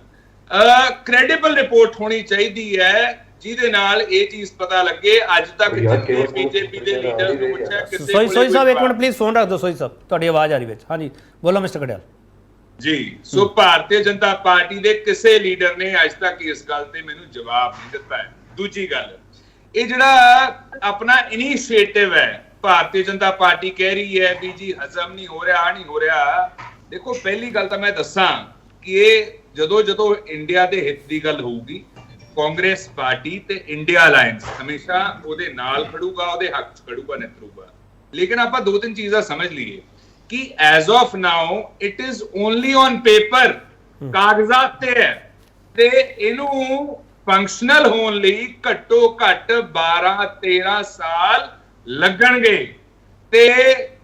ਕ੍ਰੈਡੀਬਲ ਰਿਪੋਰਟ ਹੋਣੀ ਚਾਹੀਦੀ ਹੈ ਜਿਹਦੇ ਨਾਲ ਇਹ ਚੀਜ਼ ਪਤਾ ਲੱਗੇ। ਅੱਜ ਤੱਕ ਜਿੰਨੇ ਬੀਜੇਪੀ ਦੇ ਲੀਡਰ ਨੂੰ ਪੁੱਛਿਆ ਕਿਸੇ ਸੋਈ ਸਾਹਿਬ ਇੱਕ ਮਿੰਟ ਪਲੀਜ਼ ਫੋਨ ਰੱਖ ਦਿਓ। ਸੋਈ ਸਾਹਿਬ ਤੁਹਾਡੀ ਆਵਾਜ਼ ਆ ਰਹੀ ਵਿੱਚ। ਹਾਂਜੀ ਬੋਲੋ ਮਿਸਟਰ ਕੜਿਆਲ ਜੀ। ਸੋ ਭਾਰਤੀ ਜਨਤਾ ਪਾਰਟੀ ਦੇ ਕਿਸੇ ਲੀਡਰ ਨੇ ਅੱਜ ਤੱਕ ਇਸ ਗੱਲ ਤੇ ਮੈਨੂੰ ਜਵਾਬ ਨਹੀਂ ਦਿੱਤਾ ਹੈ। ਦੂਜੀ ਗੱਲ, ਇਹ ਜਿਹੜਾ ਆਪਣਾ ਇਨੀਸ਼ੀਏਟਿਵ ਹੈ, ਭਾਰਤੀ ਜਨਤਾ ਪਾਰਟੀ ਕਹਿ ਰਹੀ ਹੈ ਵੀ ਜੀ ਹਜ਼ਮ ਨਹੀਂ ਹੋ ਰਿਹਾ, ਨਹੀਂ ਹੋ ਰਿਹਾ। ਦੇਖੋ ਪਹਿਲੀ ਗੱਲ ਤਾਂ ਮੈਂ ਦੱਸਾਂ ਕਿ ਇਹ ਜਦੋਂ ਇੰਡੀਆ ਦੇ ਹਿੱਤ ਦੀ ਗੱਲ ਹੋਊਗੀ, ਕਾਂਗਰਸ ਪਾਰਟੀ ਤੇ ਇੰਡੀਆ ਅਲਾਈਅੰਸ ਹਮੇਸ਼ਾ ਉਹਦੇ ਨਾਲ ਖੜੂਗਾ, ਉਹਦੇ ਹੱਕ 'ਚ ਖੜੂਗਾ, ਨਿਤਰੂਗਾ। ਲੇਕਿਨ ਆਪਾਂ ਦੋ ਤਿੰਨ ਚੀਜ਼ਾਂ ਸਮਝ ਲਈਏ ਕਿ as of now it is only on paper, ਕਾਗਜ਼ਾਤ ਤੇ ਹੈ, ਤੇ ਇਹਨੂੰ ਫੰਕਸ਼ਨਲ ਹੋਣ ਲਈ ਘੱਟੋ ਘੱਟ 12-13 ਸਾਲ ਲੱਗਣਗੇ। ਤੇ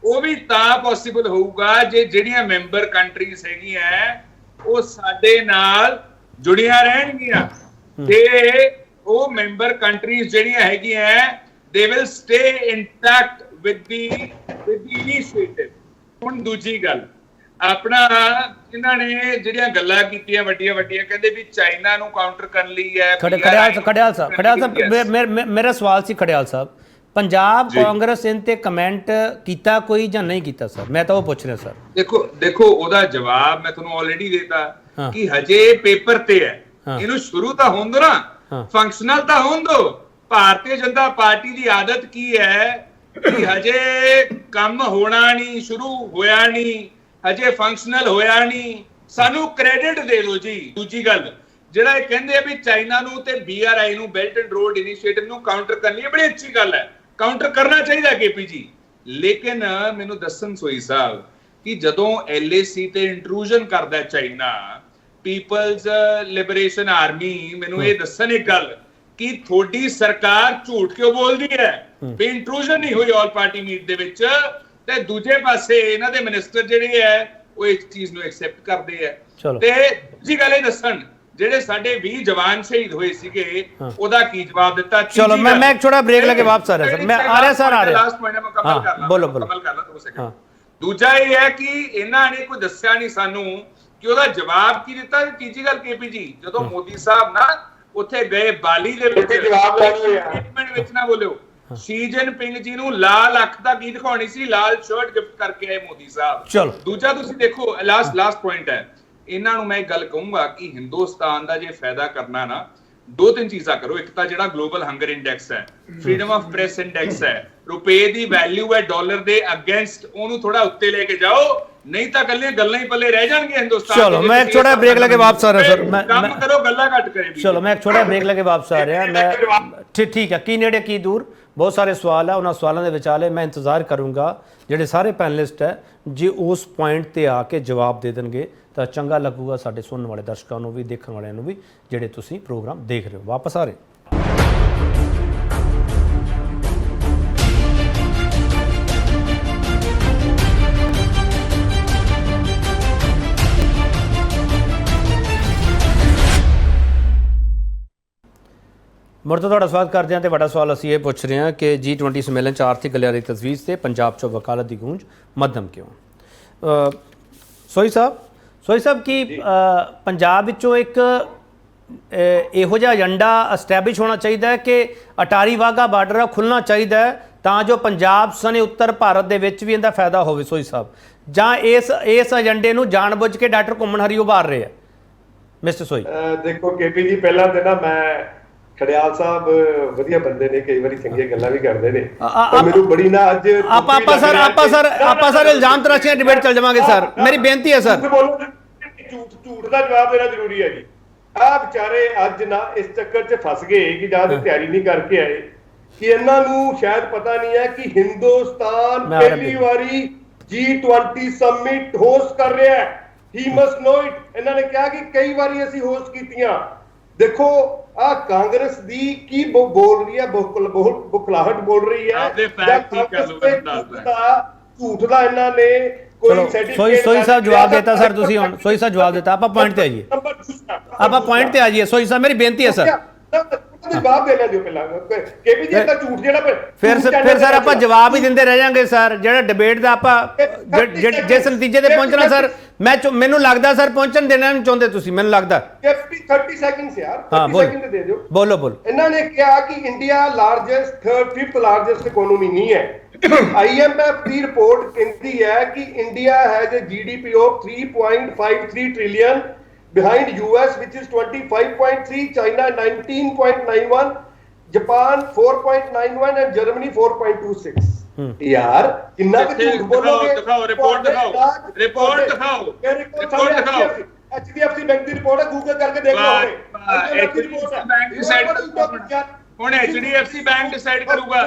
ਉਹ ਵੀ ਤਾਂ ਪੋਸੀਬਲ ਹੋਊਗਾ ਜੇ ਜਿਹੜੀਆਂ ਮੈਂਬਰ ਕੰਟਰੀਜ਼ ਹੈਗੀਆਂ ਉਹ ਸਾਡੇ ਨਾਲ ਜੁੜੀਆਂ ਰਹਿਣਗੀਆਂ। ਤੇ ਉਹ ਮੈਂਬਰ ਕੰਟਰੀਜ਼ ਜਿਹੜੀਆਂ ਹੈਗੀਆਂ they will stay intact with the initiative। ਹੁਣ ਦੂਜੀ ਗੱਲ, ਆਪਣਾ ਇਹਨਾਂ ਨੇ ਜਿਹੜੀਆਂ ਗੱਲਾਂ ਕੀਤੀਆਂ ਵੱਡੀਆਂ ਕਹਿੰਦੇ ਵੀ ਚਾਈਨਾ ਨੂੰ ਕਾਊਂਟਰ ਕਰਨ ਲਈ ਹੈ। ਖੜਿਆਲ ਸਾਹਿਬ ਮੇਰਾ ਸਵਾਲ ਸੀ ਖੜਿਆਲ ਸਾਹਿਬ, ਪੰਜਾਬ ਕਾਂਗਰਸ ਇਨ ਤੇ ਕਮੈਂਟ ਕੀਤਾ ਕੋਈ ਜਾਂ ਨਹੀਂ ਕੀਤਾ ਸਰ? ਮੈਂ ਤਾਂ ਉਹ ਪੁੱਛ ਰਿਹਾ ਸਰ। ਦੇਖੋ ਉਹਦਾ ਜਵਾਬ ਮੈਂ ਤੁਹਾਨੂੰ ਆਲਰੇਡੀ ਦੇਤਾ ਕਿ ਹਜੇ ਪੇਪਰ ਤੇ ਹੈ। ਇਹਨੂੰ ਸ਼ੁਰੂ ਤਾਂ ਹੋਣ ਦੋ ਨਾ, ਫੰਕਸ਼ਨਲ ਤਾਂ ਹੋਣ ਦੋ। ਭਾਰਤੀ ਜਨਤਾ ਪਾਰਟੀ ਦੀ ਆਦਤ ਕੀ ਹੈ ਕਿ ਹਜੇ ਕੰਮ ਹੋਣਾ ਨਹੀਂ, ਸ਼ੁਰੂ ਹੋਇਆ ਨਹੀਂ, ਹਜੇ ਫੰਕਸ਼ਨਲ ਹੋਇਆ ਨਹੀਂ, ਸਾਨੂੰ ਕ੍ਰੈਡਿਟ ਦੇ ਦਿਓ ਜੀ। ਦੂਜੀ ਗੱਲ, ਜਿਹੜਾ ਇਹ ਕਹਿੰਦੇ ਆ ਵੀ ਚਾਈਨਾ ਨੂੰ ਤੇ BRI ਨੂੰ, ਬੈਲਟ ਐਂਡ ਰੋਡ ਇਨੀਸ਼ੀਏਟਿਵ ਨੂੰ ਕਾਊਂਟਰ ਕਰਨੀ ਹੈ, ਬੜੀ ਅੱਛੀ ਗੱਲ ਹੈ, ਕਾਊਂਟਰ ਕਰਨਾ ਚਾਹੀਦਾ KP ਜੀ। ਲੇਕਿਨ ਮੈਨੂੰ ਦੱਸਣ ਸੋਈ ਸਾਹਿਬ ਕਿ ਜਦੋਂ LAC ਤੇ ਇੰਟਰੂਜਨ ਕਰਦਾ ਚਾਈਨਾ, ਪੀਪਲਜ਼ ਲਿਬਰੇਸ਼ਨ ਆਰਮੀ, ਮੈਨੂੰ ਇਹ ਦੱਸਣ ਇੱਕ ਗੱਲ ਕਿ ਤੁਹਾਡੀ ਸਰਕਾਰ ਝੂਠ ਕਿਉਂ ਬੋਲਦੀ ਹੈ ਵੀ ਇੰਟਰੂਜਨ ਨਹੀਂ ਹੋਈ ਆਲ ਪਾਰਟੀ ਮੀਟ ਦੇ ਵਿੱਚ, ਤੇ ਦੂਜੇ ਪਾਸੇ ਇਹਨਾਂ ਦੇ ਮਿਨਿਸਟਰ ਜਿਹੜੇ ਹੈ ਉਹ ਇਸ ਚੀਜ਼ ਨੂੰ ਐਕਸੈਪਟ ਕਰਦੇ ਆ। ਤੇ ਦੂਜੀ ਗੱਲ ਇਹ ਦੱਸਣ ਜਿਹੜੇ ਸਾਡੇ 20 ਜਵਾਨ ਸ਼ਹੀਦ ਹੋਏ ਸੀਗੇ ਉਹਦਾ ਕੀ ਜਵਾਬ ਦਿੱਤਾ? ਚਲੋ ਮੈਂ ਇੱਕ ਛੋਟਾ ਬ੍ਰੇਕ ਲੈ ਕੇ ਵਾਪਸ ਆ ਰਿਹਾ ਸਰ। ਮੈਂ ਆ ਰਿਹਾ ਸਰ, ਆ ਰਿਹਾ। ਲਾਸਟ ਪੁਆਇੰਟ ਮੁਕੰਮਲ ਕਰ ਲਾਂ, ਬੋਲੋ। ਮੁਕੰਮਲ ਕਰ ਲਾਂ 2 ਸੈਕਿੰਡ। ਦੂਜਾ ਇਹ ਹੈ ਕਿ ਇਹਨਾਂ ਨੇ ਕੋਈ ਦੱਸਿਆ ਨਹੀਂ ਸਾਨੂੰ ਕਿ ਉਹਦਾ ਜਵਾਬ ਕੀ ਦਿੱਤਾ। ਤੀਜੀ ਗੱਲ KP ਜੀ, ਜਦੋਂ ਮੋਦੀ ਸਾਹਿਬ ਨਾ ਉੱਥੇ ਗਏ ਬਾਲੀ ਦੇ ਵਿੱਚ, ਜਵਾਬ ਵਿੱਚ ਨਾ ਬੋਲਿਓ, ਸ਼ੀ ਜਿਨਪਿੰਗ ਜੀ ਨੂੰ ਲਾਲ ਅੱਖ ਦਾ ਕੀ ਦਿਖਾਉਣੀ ਸੀ, ਲਾਲ ਸ਼ਰਟ ਗਿਫਟ ਕਰਕੇ ਆਏ ਮੋਦੀ ਸਾਹਿਬ। ਦੂਜਾ ਤੁਸੀਂ ਦੇਖੋ, ਲਾਸਟ ਪੁਆਇੰਟ ਹੈ, ਇਹਨਾਂ ਨੂੰ ਮੈਂ ਇੱਕ ਗੱਲ ਕਹੂੰਗਾ ਕਿ ਹਿੰਦੁਸਤਾਨ ਦਾ ਜੇ ਫਾਇਦਾ ਕਰਨਾ ਨਾ, 2-3 ਚੀਜ਼ਾਂ ਕਰੋ। ਇੱਕ ਤਾਂ ਜਿਹੜਾ ਗਲੋਬਲ ਹੰਗਰ ਇੰਡੈਕਸ ਹੈ, ਫਰੀडम ਆਫ ਪ੍ਰੈਸ ਇੰਡੈਕਸ ਹੈ, ਰੁਪਏ ਦੀ ਵੈਲਿਊ ਹੈ ਡਾਲਰ ਦੇ ਅਗੇਂਸਟ, ਉਹਨੂੰ ਥੋੜਾ ਉੱਤੇ ਲੈ ਕੇ ਜਾਓ, ਨਹੀਂ ਤਾਂ ਗੱਲਾਂ ਹੀ ਪੱਲੇ ਰਹਿ ਜਾਣਗੇ ਹਿੰਦੁਸਤਾਨ। ਚਲੋ ਮੈਂ ਇੱਕ ਛੋਟਾ ਬ੍ਰੇਕ ਲੈ ਕੇ ਵਾਪਸ ਆ ਰਿਹਾ ਸਰ। ਕੰਮ ਕਰੋ, ਗੱਲਾਂ ਘੱਟ ਕਰੇ। ਚਲੋ ਮੈਂ ਇੱਕ ਛੋਟਾ ਬ੍ਰੇਕ ਲੈ ਕੇ ਵਾਪਸ ਆ ਰਿਹਾ। ਮੈਂ ਠੀਕ ਹੈ, ਕੀ ਨੇੜੇ ਕੀ ਦੂਰ, ਬਹੁਤ ਸਾਰੇ ਸਵਾਲ ਹੈ, ਉਹਨਾਂ ਸਵਾਲਾਂ ਦੇ ਵਿਚਾਲੇ ਮੈਂ ਇੰਤਜ਼ਾਰ ਕਰੂੰਗਾ ਜਿਹੜੇ ਸਾਰੇ ਪੈਨਲਿਸਟ ਹੈ ਜੇ ਉਸ ਪੁਆਇੰਟ ਤੇ ਆ ਕੇ ਜਵਾਬ ਦੇ ਦੇਣਗੇ ਤਾਂ ਚੰਗਾ ਲੱਗੂਗਾ ਸਾਡੇ ਸੁਣਨ ਵਾਲੇ ਦਰਸ਼ਕਾਂ ਨੂੰ ਵੀ, ਦੇਖਣ ਵਾਲਿਆਂ ਨੂੰ ਵੀ, ਜਿਹੜੇ ਤੁਸੀਂ ਪ੍ਰੋਗਰਾਮ ਦੇਖ ਰਹੇ ਹੋ। ਵਾਪਸ ਆ ਰਹੇ। ਮੁੜ ਤੋਂ ਤੁਹਾਡਾ ਸਵਾਗਤ ਕਰਦੇ ਹਾਂ ਤੇ ਵੱਡਾ ਸਵਾਲ ਅਸੀਂ ਇਹ ਪੁੱਛ ਰਹੇ ਹਾਂ ਕਿ G20 ਸੰਮੇਲਨ 'ਚ ਆਰਥਿਕ ਗਲਿਆਰੇ ਦੀ ਤਜਵੀਜ਼ ਤੇ ਪੰਜਾਬ 'ਚੋਂ ਵਕਾਲਤ ਦੀ ਗੂੰਜ ਮੱਧਮ ਕਿਉਂ? ਸੋਈ ਸਾਹਿਬ ਕੀ ਪੰਜਾਬ ਵਿੱਚੋਂ ਇੱਕ ਇਹੋ ਜਿਹਾ ਏਜੰਡਾ ਐਸਟੈਬਲਿਸ਼ ਹੋਣਾ ਚਾਹੀਦਾ ਹੈ ਕਿ ਅਟਾਰੀ ਵਾਹਗਾ ਬਾਰਡਰ ਆ ਖੁੱਲ੍ਹਣਾ ਚਾਹੀਦਾ ਹੈ ਤਾਂ ਜੋ ਪੰਜਾਬ ਸਣੇ ਉੱਤਰ ਭਾਰਤ ਦੇ ਵਿੱਚ ਵੀ ਇਹਦਾ ਫਾਇਦਾ ਹੋਵੇ ਸੋਈ ਸਾਹਿਬ, ਜਾਂ ਇਸ ਏਜੰਡੇ ਨੂੰ ਜਾਣਬੁੱਝ ਕੇ ਡਾਕਟਰ ਘੁੰਮਣ ਹਰੀ ਉਭਾਰ ਰਹੇ ਆ? ਮਿਸਟਰ ਸੋਈ ਦੇਖੋ KP ਜੀ, ਪਹਿਲਾਂ ਤੇ ਨਾ ਮੈਂ ਖੜਿਆਲ ਸਾਹਿਬ ਵਧੀਆ ਬੰਦੇ ਨੇ, ਕਈ ਵਾਰੀ ਚੰਗੀਆਂ ਗੱਲਾਂ ਵੀ ਕਰਦੇ ਨੇ, ਪਰ ਮੈਨੂੰ ਬੜੀ ਨਾ ਅੱਜ ਆਪਾਂ ਸਰ ਇਲਜ਼ਾਮ ਤਰਾਸ਼ੀਆਂ ਡਿਬੇਟ ਚੱਲ ਜਾਵਾਂਗੇ ਸਰ। ਮੇਰੀ ਬੇਨਤੀ ਹੈ ਸਰ, ਝੂਠ ਦਾ ਜਵਾਬ ਦੇਣਾ ਜ਼ਰੂਰੀ ਹੈ ਜੀ। ਆਹ ਵਿਚਾਰੇ ਅੱਜ ਨਾ ਇਸ ਚੱਕਰ 'ਚ ਫਸ ਗਏ ਕਿ ਜਾਂ ਤਾਂ ਤਿਆਰੀ ਨਹੀਂ ਕਰਕੇ ਆਏ, ਕਿ ਇਹਨਾਂ ਨੂੰ ਸ਼ਾਇਦ ਪਤਾ ਨਹੀਂ ਹੈ ਕਿ ਹਿੰਦੁਸਤਾਨ ਪਹਿਲੀ ਵਾਰੀ G20 ਸਮਿਟ ਹੋਸਟ ਕਰ ਰਿਹਾ ਹੈ। ਹੀ ਮਸਟ ਨੋ ਇਟ। ਇਹਨਾਂ ਨੇ ਕਿਹਾ ਕਿ ਕਈ ਵਾਰੀ ਅਸੀਂ ਹੋਸਟ ਕੀਤੀਆਂ। ਦੇਖੋ ਆ ਕਾਂਗਰਸ ਦੀ ਕੀ ਬੋਲ ਰਹੀ ਹੈ, ਬੁਖਲਾਹਟ ਬੋਲ ਰਹੀ ਹੈ, ਝੂਠ ਦਾ ਇਹਨਾਂ ਨੇ ਕੋਈ ਸੋਈ ਸਾਹਿਬ ਜਵਾਬ ਦੇਤਾ ਸਰ। ਤੁਸੀਂ ਹੁਣ ਸੋਈ ਸਾਹਿਬ ਜਵਾਬ ਦੇਤਾ, ਆਪਾਂ ਪੁਆਇੰਟ ਤੇ ਆ ਜਾਈਏ। ਸੋਈ ਸਾਹਿਬ ਮੇਰੀ ਬੇਨਤੀ ਹੈ ਸਰ, ਜਵਾਬ ਦੇ ਦਿਓ ਪਹਿਲਾਂ। KP ਜੀ ਦਾ ਝੂਠ ਜਿਹੜਾ ਫਿਰ ਸਰ ਆਪਾਂ ਜਵਾਬ ਹੀ ਦਿੰਦੇ ਰਹਿ ਜਾਾਂਗੇ ਸਰ। ਜਿਹੜਾ ਡਿਬੇਟ ਦਾ ਆਪਾਂ ਜਿਸ ਨਤੀਜੇ ਤੇ ਪਹੁੰਚਣਾ ਸਰ, ਮੈਨੂੰ ਲੱਗਦਾ ਸਰ ਪਹੁੰਚਣ ਦੇਣਾ ਨਹੀਂ ਚਾਹੁੰਦੇ ਤੁਸੀਂ, ਮੈਨੂੰ ਲੱਗਦਾ। 30 ਸੈਕਿੰਡਸ ਯਾਰ, ਹਾਂ 30 ਸੈਕਿੰਡ ਦੇ ਦਿਓ। ਬੋਲੋ। ਇਹਨਾਂ ਨੇ ਕਿਹਾ ਕਿ India largest 5th largest economy ਨਹੀਂ ਹੈ। IMF ਦੀ ਰਿਪੋਰਟ ਕਹਿੰਦੀ ਹੈ ਕਿ India has a GDP of 3.53 trillion behind US which is 25.3, China 19.91, Japan 4.91 and Germany 4.26। यार कितना झूठ बोलोगे? दिखाओ रिपोर्ट दिखाओ। HDFC बैंक की रिपोर्ट है, गूगल करके देख लो। HDFC बैंक डिसाइड ਹੁਣ HDFC ਬੈਂਕ ਡਿਸਾਈਡ ਕਰੂਗਾ।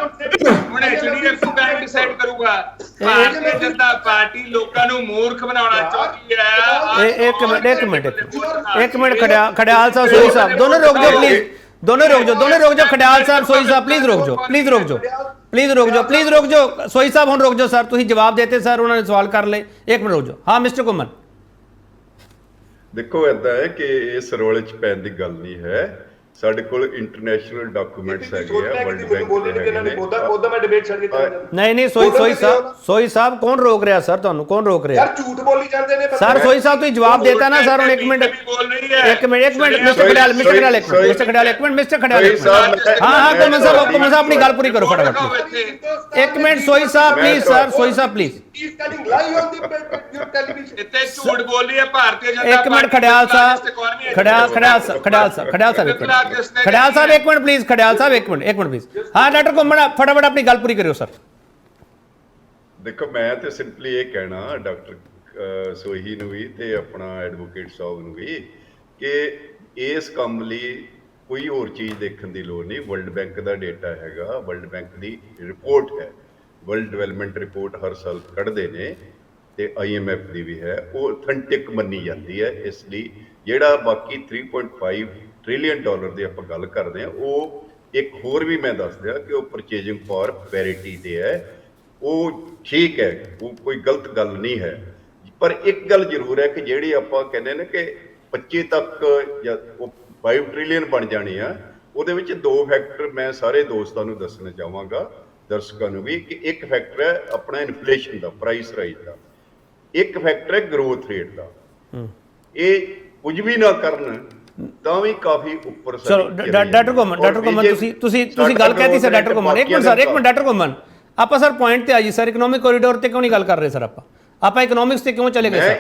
HDFC ਬੈਂਕ ਡਿਸਾਈਡ ਕਰੂਗਾ। ਭਾਰਤੀ ਜਨਤਾ ਪਾਰਟੀ ਲੋਕਾਂ ਨੂੰ ਮੂਰਖ ਬਣਾਉਣਾ ਚਾਹੁੰਦੀ ਹੈ। ਇੱਕ ਮਿੰਟ ਖੜਿਆਲ ਸਾਹਿਬ, ਸੋਈ ਸਾਹਿਬ, ਦੋਨੋਂ ਰੁਕ ਜਾਓ ਪਲੀਜ਼, ਦੋਨੋਂ ਰੁਕ ਜਾਓ। ਖੜਿਆਲ ਸਾਹਿਬ, ਸੋਈ ਸਾਹਿਬ ਪਲੀਜ਼ ਰੁਕ ਜਾਓ। ਸੋਈ ਸਾਹਿਬ ਹੁਣ ਰੁਕ ਜਾਓ ਸਰ, ਤੁਸੀਂ ਜਵਾਬ ਦੇਤੇ ਸਰ, ਉਹਨਾਂ ਨੇ ਸਵਾਲ ਕਰ ਲਏ। ਇੱਕ ਮਿੰਟ ਰੁਕ ਜਾਓ। ਹਾਂ ਮਿਸਟਰ ਘੁੰਮਣ। ਦੇਖੋ ਏਦਾਂ ਹੈ ਕਿ ਇਸ ਰੋਲੇ 'ਚ ਪੈਣ ਦੀ ਗੱਲ ਨਹੀਂ ਹੈ। ਸਾਡੇ ਕੋਲ ਇੰਟਰਨੈਸ਼ਨਲ ਡਾਕੂਮੈਂਟਸ ਹੈਗੇ ਆ, ਵਰਲਡ ਬੈਂਕ ਦੇ ਹੈਗੇ ਨੇ। ਉਹਦਾ ਮੈਂ ਡਿਬੇਟ ਛੱਡ ਕੇ ਨਹੀਂ ਸੋਈ ਸਾਹਿਬ ਕੌਣ ਰੋਕ ਰਿਹਾ ਸਰ? ਤੁਹਾਨੂੰ ਕੌਣ ਰੋਕ ਰਿਹਾ? ਯਾਰ ਝੂਠ ਬੋਲੀ ਜਾਂਦੇ ਨੇ ਸਰ। ਸੋਈ ਸਾਹਿਬ ਤੁਸੀਂ ਜਵਾਬ ਦੇਤਾ ਨਾ ਸਰ। ਹੁਣ ਇੱਕ ਮਿੰਟ ਮਿਸਟਰ ਖੜਿਆਲ ਹਾਂ ਘੁੰਮਣ ਸਾਹਿਬ ਆਪਣੀ ਗੱਲ ਪੂਰੀ ਕਰੋ ਫਟਾਫਟ। ਇੱਕ ਮਿੰਟ ਸੋਈ ਸਾਹਿਬ ਪਲੀਜ਼ ਸਰ, ਸੋਈ ਸਾਹਿਬ ਪਲੀਜ਼। ਇੱਥੇ ਝੂਠ ਬੋਲ ਰਹੀ ਹੈ ਭਾਰਤੀ ਜਨਤਾ ਪਾਰਟੀ। ਇੱਕ ਮਿੰਟ ਖੜਿਆਲ ਸਾਹਿਬ ਇੱਕ ਮਿੰਟ ਪਲੀਜ਼। ਖੜਿਆਲ ਸਾਹਿਬ ਇੱਕ ਮਿੰਟ ਪਲੀਜ਼। ਹਾਂ ਡਾਕਟਰ ਘੁੰਮਣ ਫਟਾਫਟ ਆਪਣੀ ਗੱਲ ਪੂਰੀ ਕਰਿਓ ਸਰ। ਦੇਖੋ ਮੈਂ ਤੇ ਸਿੰਪਲੀ ਇਹ ਕਹਿਣਾ ਡਾਕਟਰ ਸੋਹੀ ਨੂੰ ਵੀ ਤੇ ਆਪਣਾ ਐਡਵੋਕੇਟ ਸਾਹਿਬ ਨੂੰ ਵੀ ਕਿ ਇਸ ਕੰਮ ਲਈ ਕੋਈ ਹੋਰ ਚੀਜ਼ ਦੇਖਣ ਦੀ ਲੋੜ ਨਹੀਂ। ਵਰਲਡ ਬੈਂਕ ਦਾ ਡੇਟਾ ਹੈਗਾ, ਵਰਲਡ ਬੈਂਕ ਦੀ ਰਿਪੋਰਟ ਹੈ, ਵਰਲਡ ਡਿਵੈਲਪਮੈਂਟ ਰਿਪੋਰਟ ਹਰ ਸਾਲ ਕੱਢਦੇ ਨੇ ਤੇ IMF ਦੀ ਵੀ ਹੈ, ਉਹ ਅਥੈਂਟਿਕ ਮੰਨੀ ਜਾਂਦੀ ਹੈ। ਇਸ ਲਈ ਜਿਹੜਾ ਬਾਕੀ 3.5 ਟ੍ਰਿਲੀਅਨ ਡਾਲਰ ਦੀ ਆਪਾਂ ਗੱਲ ਕਰਦੇ ਹਾਂ, ਉਹ ਇੱਕ ਹੋਰ ਵੀ ਮੈਂ ਦੱਸ ਦਿਆਂ ਕਿ ਉਹ ਪਰਚੇਜਿੰਗ ਪਾਵਰ ਪੈਰਿਟੀ ਤੇ ਹੈ। ਉਹ ਠੀਕ ਹੈ, ਉਹ ਕੋਈ ਗਲਤ ਗੱਲ ਨਹੀਂ ਹੈ। ਪਰ ਇੱਕ ਗੱਲ ਜ਼ਰੂਰ ਹੈ ਕਿ ਜਿਹੜੀ ਆਪਾਂ ਕਹਿੰਦੇ ਨੇ ਕਿ 25 ਤੱਕ ਜਾਂ ਉਹ 5 ਟ੍ਰਿਲੀਅਨ ਬਣ ਜਾਣੀ ਆ, ਉਹਦੇ ਵਿੱਚ 2 ਫੈਕਟਰ ਮੈਂ ਸਾਰੇ ਦੋਸਤਾਂ ਨੂੰ ਦੱਸਣਾ ਚਾਹਾਂਗਾ, ਦਰਸ਼ਕਾਂ ਨੂੰ ਵੀ, ਕਿ ਇੱਕ ਫੈਕਟਰ ਹੈ ਆਪਣਾ ਇਨਫਲੇਸ਼ਨ ਦਾ, ਪ੍ਰਾਈਸ ਰਾਈਜ਼ ਦਾ, ਇੱਕ ਫੈਕਟਰ ਹੈ ਗਰੋਥ ਰੇਟ ਦਾ। ਇਹ ਕੁਝ ਵੀ ਨਾ ਕਰਨ ਤਾਂ ਵੀ ਕਾਫੀ ਉੱਪਰ। ਚਲੋ ਡਾਕਟਰ ਘੁੰਮਣ ਤੁਸੀਂ ਗੱਲ ਕਹਿਤੀ ਸਰ। ਡਾਕਟਰ ਘੁੰਮਣ ਇੱਕ ਮਿੰਟ ਡਾਕਟਰ ਘੁੰਮਣ ਆਪਾਂ ਸਰ ਪੁਆਇੰਟ ਤੇ ਆਜੀ ਸਰ। ਇਕਨੋਮਿਕ ਕੋਰੀਡੋਰ ਤੇ ਕਿਉਂ ਨਹੀਂ ਗੱਲ ਕਰ ਰਹੇ ਸਰ? ਆਪਾਂ ਇਕਨੋਮਿਕਸ ਤੇ ਕਿਉਂ ਚਲੇ ਗਏ ਸਰ?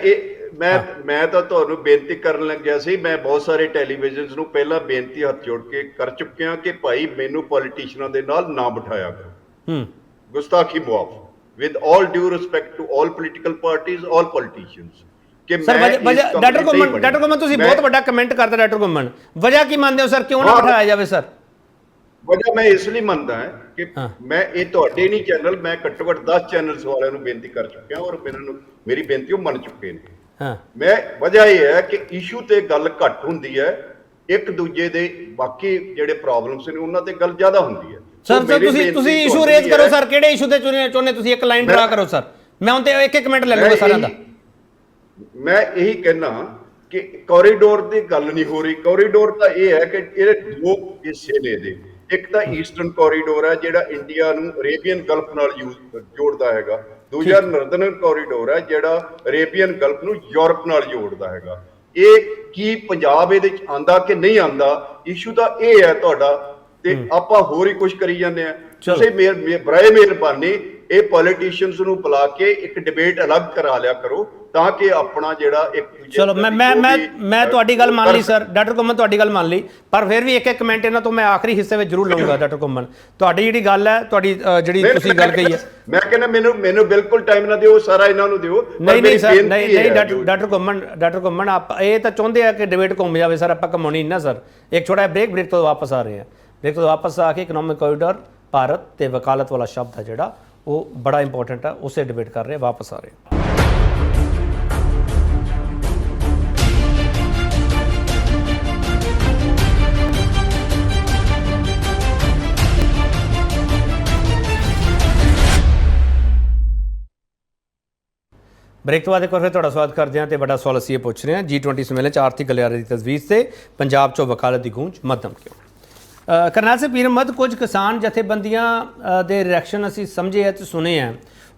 ਮੈਂ ਤਾਂ ਤੁਹਾਨੂੰ ਬੇਨਤੀ ਕਰਨ ਲੱਗਿਆ ਸੀ। ਮੈਂ ਬਹੁਤ ਸਾਰੇ ਟੈਲੀਵਿਜ਼ਨਸ ਨੂੰ ਪਹਿਲਾਂ ਬੇਨਤੀ ਹੱਥ ਜੋੜ ਕੇ ਕਰ ਚੁੱਕਿਆ ਕਿ ਭਾਈ ਮੈਨੂੰ ਪੋਲੀਟੀਸ਼ੀਅਨਾਂ ਦੇ ਨਾਲ ਨਾ ਬਿਠਾਇਆ ਕਰੋ। ਗੁਸਤਾਖੀ ਮੁਆਫ, with all due respect to all political parties, all politicians. Doctor Ghuman ਤੁਸੀਂ ਬਹੁਤ ਵੱਡਾ ਕਮੈਂਟ ਕਰਦਾ। ਡਾਕਟਰ ਘੁੰਮਣ ਵਜ੍ਹਾ ਕੀ ਮੰਨਦੇ ਹੋ ਸਰ, ਕਿਉਂ ਨਾ ਬਿਠਾਇਆ ਜਾਵੇ ਸਰ? ਵਜ੍ਹਾ ਮੈਂ ਇਸ ਲਈ ਮੰਨਦਾ ਹਾਂ ਕਿ ਮੈਂ ਇਹ ਤੁਹਾਡੇ ਨਹੀਂ ਚੈਨਲ, ਮੈਂ ਘੱਟੋ ਘੱਟ 10 ਚੈਨਲਸ ਵਾਲਿਆਂ ਨੂੰ ਬੇਨਤੀ ਕਰ ਚੁੱਕਿਆ ਔਰ ਮੇਰੀ ਬੇਨਤੀ ਉਹ ਮੰਨ ਚੁੱਕੇ ਨੇ। ਮੈਂ ਵਜ੍ਹਾ ਇਹ ਹੈ ਕਿ ਇਸ਼ੂ ਤੇ ਗੱਲ ਘੱਟ ਹੁੰਦੀ ਹੈ, ਇੱਕ ਦੂਜੇ ਦੇ ਬਾਕੀ ਜਿਹੜੇ ਪ੍ਰੋਬਲਮਸ ਨੇ ਉਹਨਾਂ ਤੇ ਗੱਲ ਜ਼ਿਆਦਾ ਹੁੰਦੀ ਹੈ। ਸਰ ਤੁਸੀਂ ਇਸ਼ੂ ਰੇਜ਼ ਕਰੋ ਸਰ। ਕਿਹੜੇ ਇਸ਼ੂ ਤੇ ਚਾਹੁੰਦੇ ਤੁਸੀਂ? ਇੱਕ ਲਾਈਨ ਡਰਾ ਕਰੋ ਸਰ। ਮੈਂ ਹੁਣ ਤੇ ਇੱਕ ਮਿੰਟ ਲੈ ਲਵਾਂਗਾ ਸਾਰਿਆਂ ਦਾ। ਮੈਂ ਇਹੀ ਕਹਿਣਾ ਕਿ ਕੋਰੀਡੋਰ ਦੀ ਗੱਲ ਨਹੀਂ ਹੋ ਰਹੀ। ਕੋਰੀਡੋਰ ਤਾਂ ਇਹ ਹੈ ਕਿ ਇਹਦੇ 2 ਹਿੱਸੇ ਨੇ ਇਹਦੇ। ਇੱਕ ਤਾਂ ਈਸਟਰਨ ਕੋਰੀਡੋਰ ਹੈ ਜਿਹੜਾ ਇੰਡੀਆ ਨੂੰ ਅਰੇਬੀਅਨ ਗਲਫ ਨਾਲ ਜੋੜਦਾ ਹੈਗਾ। ਦੂਜਾ ਨਾਰਦਰਨ ਕੋਰੀਡੋਰ ਹੈ ਜਿਹੜਾ ਅਰੇਬੀਅਨ ਗਲਫ ਨੂੰ ਯੂਰਪ ਨਾਲ ਜੋੜਦਾ ਹੈਗਾ। ਇਹ ਕੀ ਪੰਜਾਬ ਇਹਦੇ ਚ ਆਂਦਾ ਕਿ ਨਹੀਂ ਆਂਦਾ? ਇਸ਼ੂ ਤਾਂ ਇਹ ਹੈ ਤੁਹਾਡਾ, ਤੇ ਆਪਾਂ ਹੋਰ ਹੀ ਕੁਝ ਕਰੀ ਜਾਂਦੇ ਆ। ਤੁਸੀਂ ਬਰਾਏ ਮਿਹਰਬਾਨੀ ਇਹ ਪੋਲੀਟੀਸ਼ੀਅਨਸ ਨੂੰ ਬੁਲਾ ਕੇ ਇੱਕ ਡਿਬੇਟ ਅਲੱਗ ਕਰਾ ਲਿਆ ਕਰੋ ਤਾਂ ਕਿ ਆਪਣਾ ਜਿਹੜਾ ਇੱਕ ਚਲੋ ਮੈਂ ਤੁਹਾਡੀ ਗੱਲ ਮੰਨ ਲਈ ਸਰ। ਡਾਕਟਰ ਘੁੰਮਣ ਤੁਹਾਡੀ ਗੱਲ ਮੰਨ ਲਈ, ਪਰ ਫਿਰ ਵੀ ਇੱਕ ਕਮੈਂਟ ਇਹਨਾਂ ਤੋਂ ਮੈਂ ਆਖਰੀ ਹਿੱਸੇ ਵਿੱਚ ਜ਼ਰੂਰ ਲਵਾਂਗਾ। ਡਾਕਟਰ ਘੁੰਮਣ ਤੁਹਾਡੀ ਜਿਹੜੀ ਗੱਲ ਹੈ, ਤੁਹਾਡੀ ਜਿਹੜੀ ਤੁਸੀਂ ਗੱਲ ਕਹੀ ਹੈ, ਮੈਂ ਕਹਿੰਦਾ ਮੈਨੂੰ ਬਿਲਕੁਲ ਟਾਈਮ ਨਾ ਦਿਓ, ਸਾਰਾ ਇਹਨਾਂ ਨੂੰ ਦਿਓ। ਨਹੀਂ ਸਰ, ਨਹੀਂ ਡਾਕਟਰ ਘੁੰਮਣ ਆਪਾਂ ਇਹ ਤਾਂ ਚਾਹੁੰਦੇ ਆ ਕਿ ਡਿਬੇਟ ਘੁੰਮ ਜਾਵੇ ਸਰ, ਆਪਾਂ ਘੁੰਮਾਉਣੀ ਨਾ ਸਰ। ਇੱਕ ਛੋਟਾ ਬ੍ਰੇਕ ਤੋਂ ਵਾਪਸ ਆ ਰਹੇ ਹਾਂ। ਬ੍ਰੇਕ ਤੋਂ ਵਾਪਸ ਆ ਕੇ ਇਕਨੋਮਿਕ ਕੋਰੀਡੋਰ ਭਾਰਤ ਤੇ ਵਕਾਲਤ ਵਾਲਾ ਸ਼ਬਦ ਹੈ ਜਿਹੜਾ ਉਹ ਬੜਾ ਇੰਪੋਰਟੈਂਟ ਹੈ, ਉਸੇ ਡਿਬੇਟ ਕਰ ਰਹੇ ਵਾਪਸ ਆ ਰਹੇ। ਬ੍ਰੇਕ ਤੋਂ ਬਾਅਦ ਇੱਕ ਵਾਰ ਫਿਰ ਤੁਹਾਡਾ ਸਵਾਗਤ ਕਰਦੇ ਹਾਂ ਤੇ ਵੱਡਾ ਸਵਾਲ ਅਸੀਂ ਇਹ ਪੁੱਛ ਰਹੇ ਹਾਂ G20 ਸੰਮੇਲਨ 'ਚ ਆਰਥਿਕ ਗਲਿਆਰੇ ਦੀ ਤਜਵੀਜ਼ ਤੇ ਪੰਜਾਬ 'ਚੋਂ ਵਕਾਲਤ ਦੀ ਗੂੰਜ ਮੱਧਮ ਕਿਉਂ? ਕਰਨੈਲ ਸਿੰਘ ਪੀਰ ਅਹਿਮਦ, ਕੁਝ ਕਿਸਾਨ ਜਥੇਬੰਦੀਆਂ ਦੇ ਰਿਐਕਸ਼ਨ ਅਸੀਂ ਸਮਝੇ ਹੈ ਤੇ ਸੁਣੇ ਹੈ।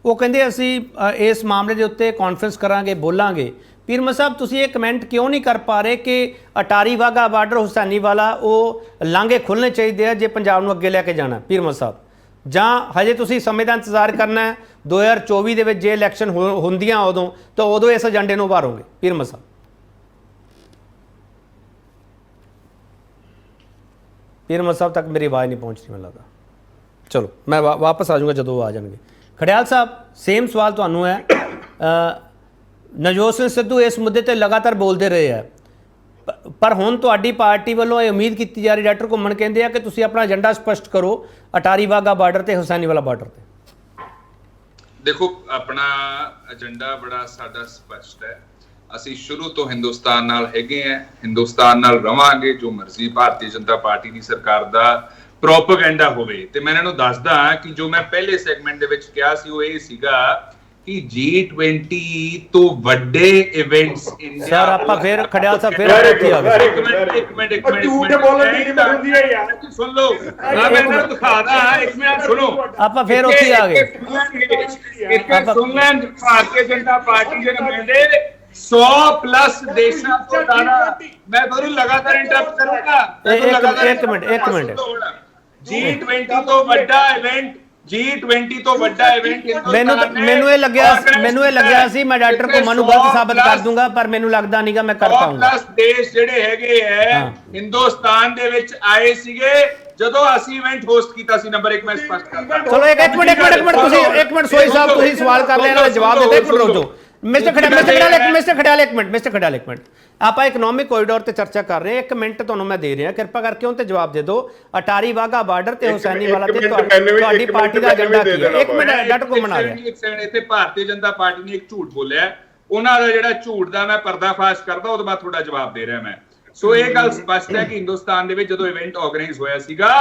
ਉਹ ਕਹਿੰਦੇ ਅਸੀਂ ਇਸ ਮਾਮਲੇ ਦੇ ਉੱਤੇ ਕਾਨਫਰੰਸ ਕਰਾਂਗੇ, ਬੋਲਾਂਗੇ ਪੀਰਮਲ ਸਾਹਿਬ ਤੁਸੀਂ ਇਹ ਕਮੈਂਟ ਕਿਉਂ ਨਹੀਂ ਕਰ ਪਾ ਰਹੇ ਕਿ ਅਟਾਰੀ ਵਾਹਗਾ ਬਾਰਡਰ ਹੁਸੈਨੀ ਵਾਲਾ ਉਹ ਲਾਂਘੇ ਖੁੱਲ੍ਹਣੇ ਚਾਹੀਦੇ ਆ ਜੇ ਪੰਜਾਬ ਨੂੰ ਅੱਗੇ ਲੈ ਕੇ ਜਾਣਾ ਪੀਰਮਲ ਸਾਹਿਬ, ਜਾਂ ਹਜੇ ਤੁਸੀਂ ਸਮੇਂ ਦਾ ਇੰਤਜ਼ਾਰ ਕਰਨਾ ਹੈ 2024 ਦੇ ਵਿੱਚ ਜੇ ਇਲੈਕਸ਼ਨ ਹੁੰਦੀਆਂ ਉਦੋਂ ਤਾਂ ਉਦੋਂ ਇਸ ਏਜੰਡੇ ਨੂੰ ਉਭਾਰੋਗੇ ਪੀਰਮਲ ਸਾਹਿਬ? ਪੀਰਮਲ ਸਾਹਿਬ ਤੱਕ ਮੇਰੀ ਆਵਾਜ਼ ਨਹੀਂ ਪਹੁੰਚ ਰਹੀ ਮੈਨੂੰ ਲੱਗਦਾ। ਚਲੋ ਮੈਂ ਵਾਪਸ ਆ ਜਾਊਂਗਾ ਜਦੋਂ ਆ ਜਾਣਗੇ। ਖੜਿਆਲ ਸਾਹਿਬ ਸੇਮ ਸਵਾਲ ਤੁਹਾਨੂੰ ਹੈ। ਨਵਜੋਤ ਸਿੰਘ ਸਿੱਧੂ ਇਸ ਮੁੱਦੇ ਤੇ ਲਗਾਤਾਰ ਬੋਲਦੇ ਰਹੇ ਹੈ, ਪਰ ਹੁਣ ਤੁਹਾਡੀ ਪਾਰਟੀ ਵੱਲੋਂ ਇਹ ਉਮੀਦ ਕੀਤੀ ਜਾ ਰਹੀ, ਡਾਕਟਰ ਘੁੰਮਣ ਕਹਿੰਦੇ ਆ ਕਿ ਤੁਸੀਂ ਆਪਣਾ ਏਜੰਡਾ ਸਪਸ਼ਟ ਕਰੋ ਅਟਾਰੀ ਵਾਹਗਾ ਬਾਰਡਰ ਤੇ ਹੁਸੈਨੀ ਵਾਲਾ ਬਾਰਡਰ ਤੇ। ਦੇਖੋ ਆਪਣਾ ਏਜੰਡਾ ਬੜਾ ਸਾਡਾ ਸਪਸ਼ਟ ਹੈ। ਅਸੀਂ ਸ਼ੁਰੂ ਤੋਂ ਹਿੰਦੁਸਤਾਨ ਨਾਲ ਹੈਗੇ ਆ, ਹਿੰਦੁਸਤਾਨ ਨਾਲ ਰਵਾਂਗੇ, ਜੋ ਮਰਜ਼ੀ ਭਾਰਤੀ ਜਨਤਾ ਪਾਰਟੀ ਦੀ ਸਰਕਾਰ ਦਾ ਪ੍ਰੋਪਗੈਂਡਾ ਹੋਵੇ। ਤੇ ਮੈਂ ਇਹਨਾਂ ਨੂੰ ਦੱਸਦਾ ਕਿ ਜੋ ਮੈਂ ਪਹਿਲੇ ਸੈਗਮੈਂਟ ਦੇ ਵਿੱਚ ਕਿਹਾ ਸੀ ਉਹ ਇਹ ਸੀਗਾ ਕਿ G20 ਤੋਂ ਵੱਡੇ ਇਵੈਂਟਸ ਇੰਡੀਆ ਸਰ ਆਪਾਂ ਫਿਰ ਖੜਿਆਲ ਸਾਹਿਬ ਫਿਰ ਉੱਥੇ ਆ ਗਏ। ਇੱਕ ਮਿੰਟ ਝੂਠ ਬੋਲਣ ਦੀ ਹਿੰਮਤ ਹੁੰਦੀ ਹੈ ਯਾਰ। ਸੁਣ ਲਓ ਮੈਂ ਇਹਨਾਂ ਨੂੰ ਦਿਖਾਦਾ, ਇੱਕ ਮਿੰਟ ਸੁਣੋ। ਆਪਾਂ ਫਿਰ ਉੱਥੇ ਆ ਗਏ। ਇੱਥੇ ਸੁਣ ਲੈਣ ਭਾਰਤੀ ਜਨਤਾ ਪਾਰਟੀ ਦੇ ਨੁਮਾਇੰਦੇ 100+ ਦੇਸ਼ਾਂ ਤੋਂ ਜ਼ਿਆਦਾ, ਮੈਂ ਤੁਹਾਨੂੰ ਲਗਾਤਾਰ ਇੰਟਰਪਟ ਕਰੂੰਗਾ। ਇੱਕ ਮਿੰਟ G20 ਤੋਂ ਵੱਡਾ ਇਵੈਂਟ, G20 ਤੋਂ ਵੱਡਾ ਇਵੈਂਟ ਮੈਨੂੰ ਇਹ ਲੱਗਿਆ ਸੀ ਮੈਂ ਡਾਕਟਰ ਘੁੰਮਣ ਨੂੰ ਗਲਤ ਸਾਬਤ ਕਰ ਦੂੰਗਾ, ਪਰ ਮੈਨੂੰ ਲੱਗਦਾ ਨਹੀਂਗਾ ਮੈਂ ਕਰ ਪਾਉਂਗਾ। 100+ ਦੇਸ਼ ਜਿਹੜੇ ਹੈਗੇ ਹੈ ਹਿੰਦੁਸਤਾਨ ਦੇ ਵਿੱਚ ਆਏ ਸੀਗੇ ਜਦੋਂ ਅਸੀਂ ਇਵੈਂਟ ਹੋਸਟ ਕੀਤਾ ਸੀ। ਨੰਬਰ 1 ਮੈਂ ਸਪਸ਼ਟ ਕਰਦਾ। ਚਲੋ ਇੱਕ ਮਿੰਟ ਤੁਸੀਂ ਇੱਕ ਮਿੰਟ ਸੋਈ ਸਾਹਿਬ ਤੁਸੀਂ ਸਵਾਲ ਕਰ ਲਿਆ, ਇਹਨਾਂ ਦਾ ਜਵਾਬ ਦੇ ਦਿਓ। ਇੱਕ ਮਿੰਟ ਰੁਕ ਜਾਓ ਮਿਸਟਰ ਖੜਿਆਲ ਇੱਕ ਮਿੰਟ ਆਪਾਂ ਇਕਨੋਮਿਕ ਕੋਰੀਡੋਰ ਤੇ ਚਰਚਾ ਕਰ ਰਹੇ ਹਾਂ। 1 ਮਿੰਟ ਤੁਹਾਨੂੰ ਮੈਂ ਦੇ ਰਿਹਾ, ਕਿਰਪਾ ਕਰਕੇ ਉਹਤੇ ਜਵਾਬ ਦੇ ਦਿਓ। ਅਟਾਰੀ ਵਾਹਗਾ ਬਾਰਡਰ ਤੇ ਹੁਸੈਨੀ ਵਾਲਾ ਤੇ ਤੁਹਾਡੀ ਪਾਰਟੀ ਦਾ ਏਜੰਡਾ ਕੀ ਹੈ? 1 ਮਿੰਟ ਡਾਕਟਰ ਘੁੰਮਣ ਆ ਰਿਹਾ। ਇੱਥੇ ਭਾਰਤੀ ਜਨਤਾ ਪਾਰਟੀ ਨੇ ਇੱਕ ਝੂਠ ਬੋਲਿਆ, ਉਹਨਾਂ ਦਾ ਜਿਹੜਾ ਝੂਠ ਦਾ ਮੈਂ ਪਰਦਾਫਾਸ਼ ਕਰਦਾ ਉਹਦੇ ਬਾਅਦ ਤੁਹਾਡਾ ਜਵਾਬ ਦੇ ਰਿਹਾ ਮੈਂ। ਸੋ ਇਹ ਗੱਲ ਸਪਸ਼ਟ ਹੈ ਕਿ ਹਿੰਦੁਸਤਾਨ ਦੇ ਵਿੱਚ ਜਦੋਂ ਇਵੈਂਟ ਆਰਗੇਨਾਈਜ਼ ਹੋਇਆ ਸੀਗਾ